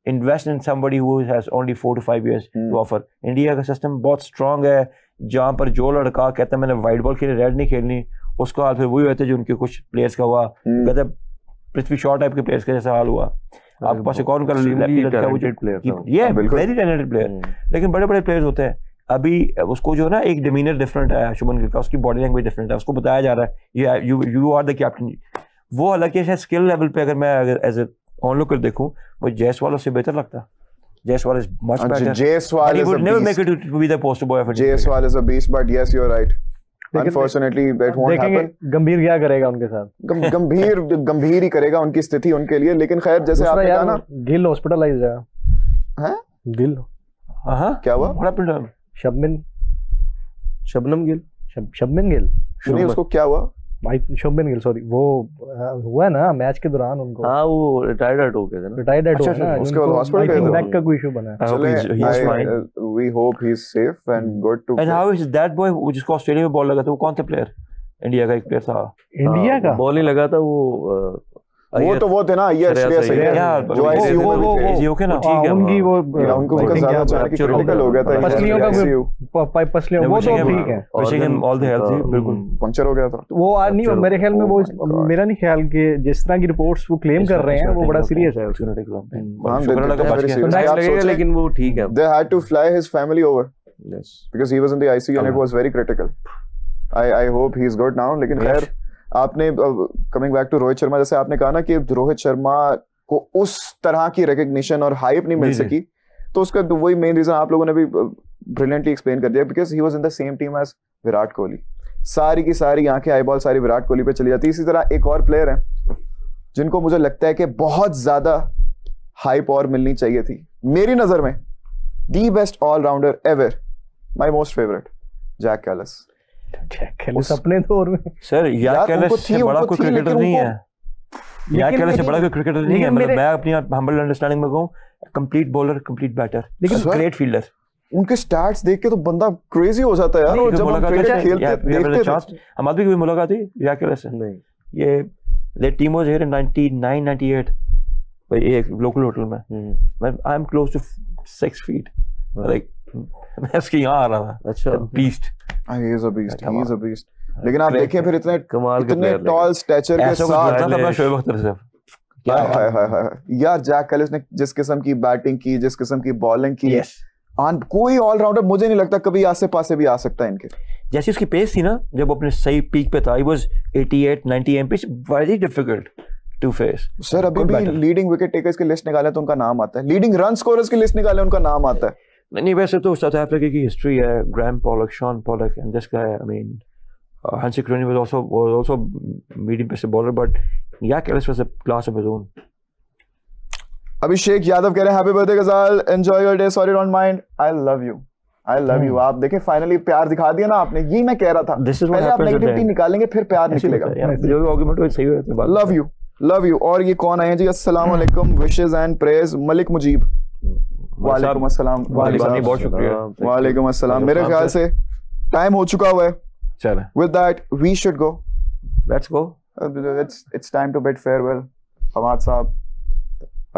invest in somebody who has only 4 to 5 years to offer. India का सिस्टम बहुत स्ट्रांग है, जहाँ पर जो लड़का कहता है मैंने वाइट बॉल खेली, रेड नहीं खेलनी, उसका हाल फिर वही होता है जो उनके कुछ प्लेयर्स का हुआ, कहते हैं पृथ्वी शॉ टाइप के प्लेयर्स का जैसा हाल हुआ। आपके पास एक और उनका वेरी टैलेंटेड प्लेयर, लेकिन बड़े बड़े प्लेयर्स होते हैं। अभी उसको जो है ना एक डिमीनर डिफरेंट है शुभमन गिल का, उसकी बॉडी लैंग्वेज डिफरेंट है, उसको बताया जा रहा है यू आर द कैप्टन। वो हालांकि शायद स्किल लेवल पे अगर मैं एज ए ऑनलूकर देखूं, वो जायसवाल उससे बेहतर लगता। Jaiswal is much better. Jaiswal is a beast. He would never make it to be the poster boy of a team. Jaiswal is a beast, but yes, you're right. Unfortunately, that won't happen. गंभीर क्या करेगा उनके साथ? गंभीर ही करेगा उनकी स्थिति उनके लिए। लेकिन खैर जैसे आपने कहा ना, गिल हॉस्पिटलाइज्ड है। हैं? गिल? हाँ। क्या हुआ? What happened to him? Shabnam Gill? Shabnam Gill? नहीं, उसको क्या हुआ? शुभमन गिल, सॉरी, वो हुआ ना मैच के दौरान उनको। हाँ, वो रिटायर्ड हो गए थे ना। रिटायर्ड हो गए ना, उसके बाद हॉस्पिटल गए थे। बैक का कोई इशू बना है। We hope he's safe and good to And how is that boy जिसको ऑस्ट्रेलिया में बॉल लगा था, वो कौन सा प्लेयर? इंडिया का एक प्लेयर था। इंडिया का बॉल नहीं लगा था वो वो थे ना, ये श्रेयस अय्यर जो आईसीयू वो ओके ना, ठीक है। उनकी वो उनको ज्यादा अचानक क्रिटिकल हो गया था, पसलियों का पसलियों, वो तो ठीक है, wishing him all the health, बिल्कुल पंक्चर हो गया था वो। आज नहीं, मेरे ख्याल में वो, मेरा नहीं ख्याल कि जिस तरह की रिपोर्ट्स वो क्लेम कर रहे हैं वो बड़ा सीरियस है। लेकिन वो ठीक है। They had to fly his family over because he was in the ICU and it was very critical. I hope he's good now. लेकिन खैर, आपने coming back to Rohit Sharma, जैसे आपने कहा ना कि रोहित शर्मा को उस तरह की रिकग्निशन और हाइप नहीं मिल सकी, तो उसका वही मेन रीजन आप लोगों ने भी ब्रिलियंटली एक्सप्लेन कर दिया, because he was in the same team as Virat Kohli. सारी की सारी आंखें आईबॉल सारी विराट कोहली पे चली जाती है। इसी तरह एक और प्लेयर है जिनको मुझे लगता है कि बहुत ज्यादा हाइप और मिलनी चाहिए थी मेरी नजर में। The best allrounder ever, my most favourite, Jacques Kallis. अपने दौर में सर, जैक कैलिस से बड़ा कोई क्रिकेटर नहीं है। जैक कैलिस से बड़ा कोई क्रिकेटर नहीं है। मतलब मैं अपनी हम्बल अंडरस्टैंडिंग में कहूं, कंप्लीट बॉलर, कंप्लीट बैटर, लेकिन ग्रेट फील्डर। उनके स्टैट्स देख के तो बंदा क्रेजी हो जाता है यार। और जब हम क्रिकेट खेलते देखते थे, हमारी भी मुलाकात हुई जैक कैलिस से। नहीं, ये their team was here in 99-98 भाई, एक लोकल होटल में। I am close to 6 feet, like मैं उसके यहाँ आ रहा था। अच्छा, beast. He is a beast. He is a beast. लेकिन आप देखें फिर इतने टॉल स्टैचर के साथ यार, जैक कैलिस ने जिस किस्म की बैटिंग की, जिस किस्म की बॉलिंग की, कोई ऑलराउंडर मुझे नहीं लगता कभी आसे पासे भी आ सकता है इनके। जैसी उसकी पेस थी ना, जब अपने सही पीक पे था, he was 88-90 MP, very difficult to face. Sir, अभी भी लीडिंग विकेट टेकर्स की लिस्ट निकाले तो उनका नाम आता है, लीडिंग रन स्कोरर्स की लिस्ट निकाले उनका नाम आता है। नहीं, वैसे तो साउथ अफ्रीका की हिस्ट्री है, Graham Pollock, Shaun Pollock, and this guy, I mean Hansi Cronje was also medium pace bowler, but Jacques Ellis was a class of his own. Abhishek Yadav कह रहे हैं हैप्पी बर्थडे गजाल, enjoy your day, sorry don't mind, I love you, I love you. आप देखें finally प्यार दिखा दिया ना आपने, यही मैं कह रहा था। पहले आप नेगेटिविटी निकालेंगे फिर प्यार निकलेगा। जो भी आर्गुमेंट हो सही होता है। Love you, love you. और ये कौन आए हैं जी? अस्सलाम वालेकुम, wishes and praise, Malik Mujeeb. वालेकुम अस्सलाम। बहुत शुक्रिया। वालेकुम अस्सलाम। मेरे ख्याल से टाइम हो चुका हुआ है। चलो, with that we should go. Let's go. It's time to bid farewell. Hamad साहब,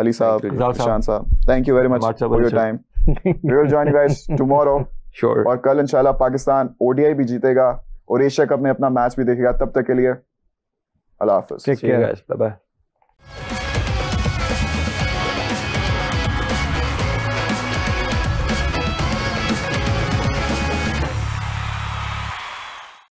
Ali साहब, Ishan साहब, thank you very much for your time. We will join you guys tomorrow. Sure. और कल इंशाल्लाह पाकिस्तान ODI भी जीतेगा और एशिया कप में अपना मैच भी देखेगा। तब तक के लिए अल्लाह हाफिज़। Take care guys. Bye bye.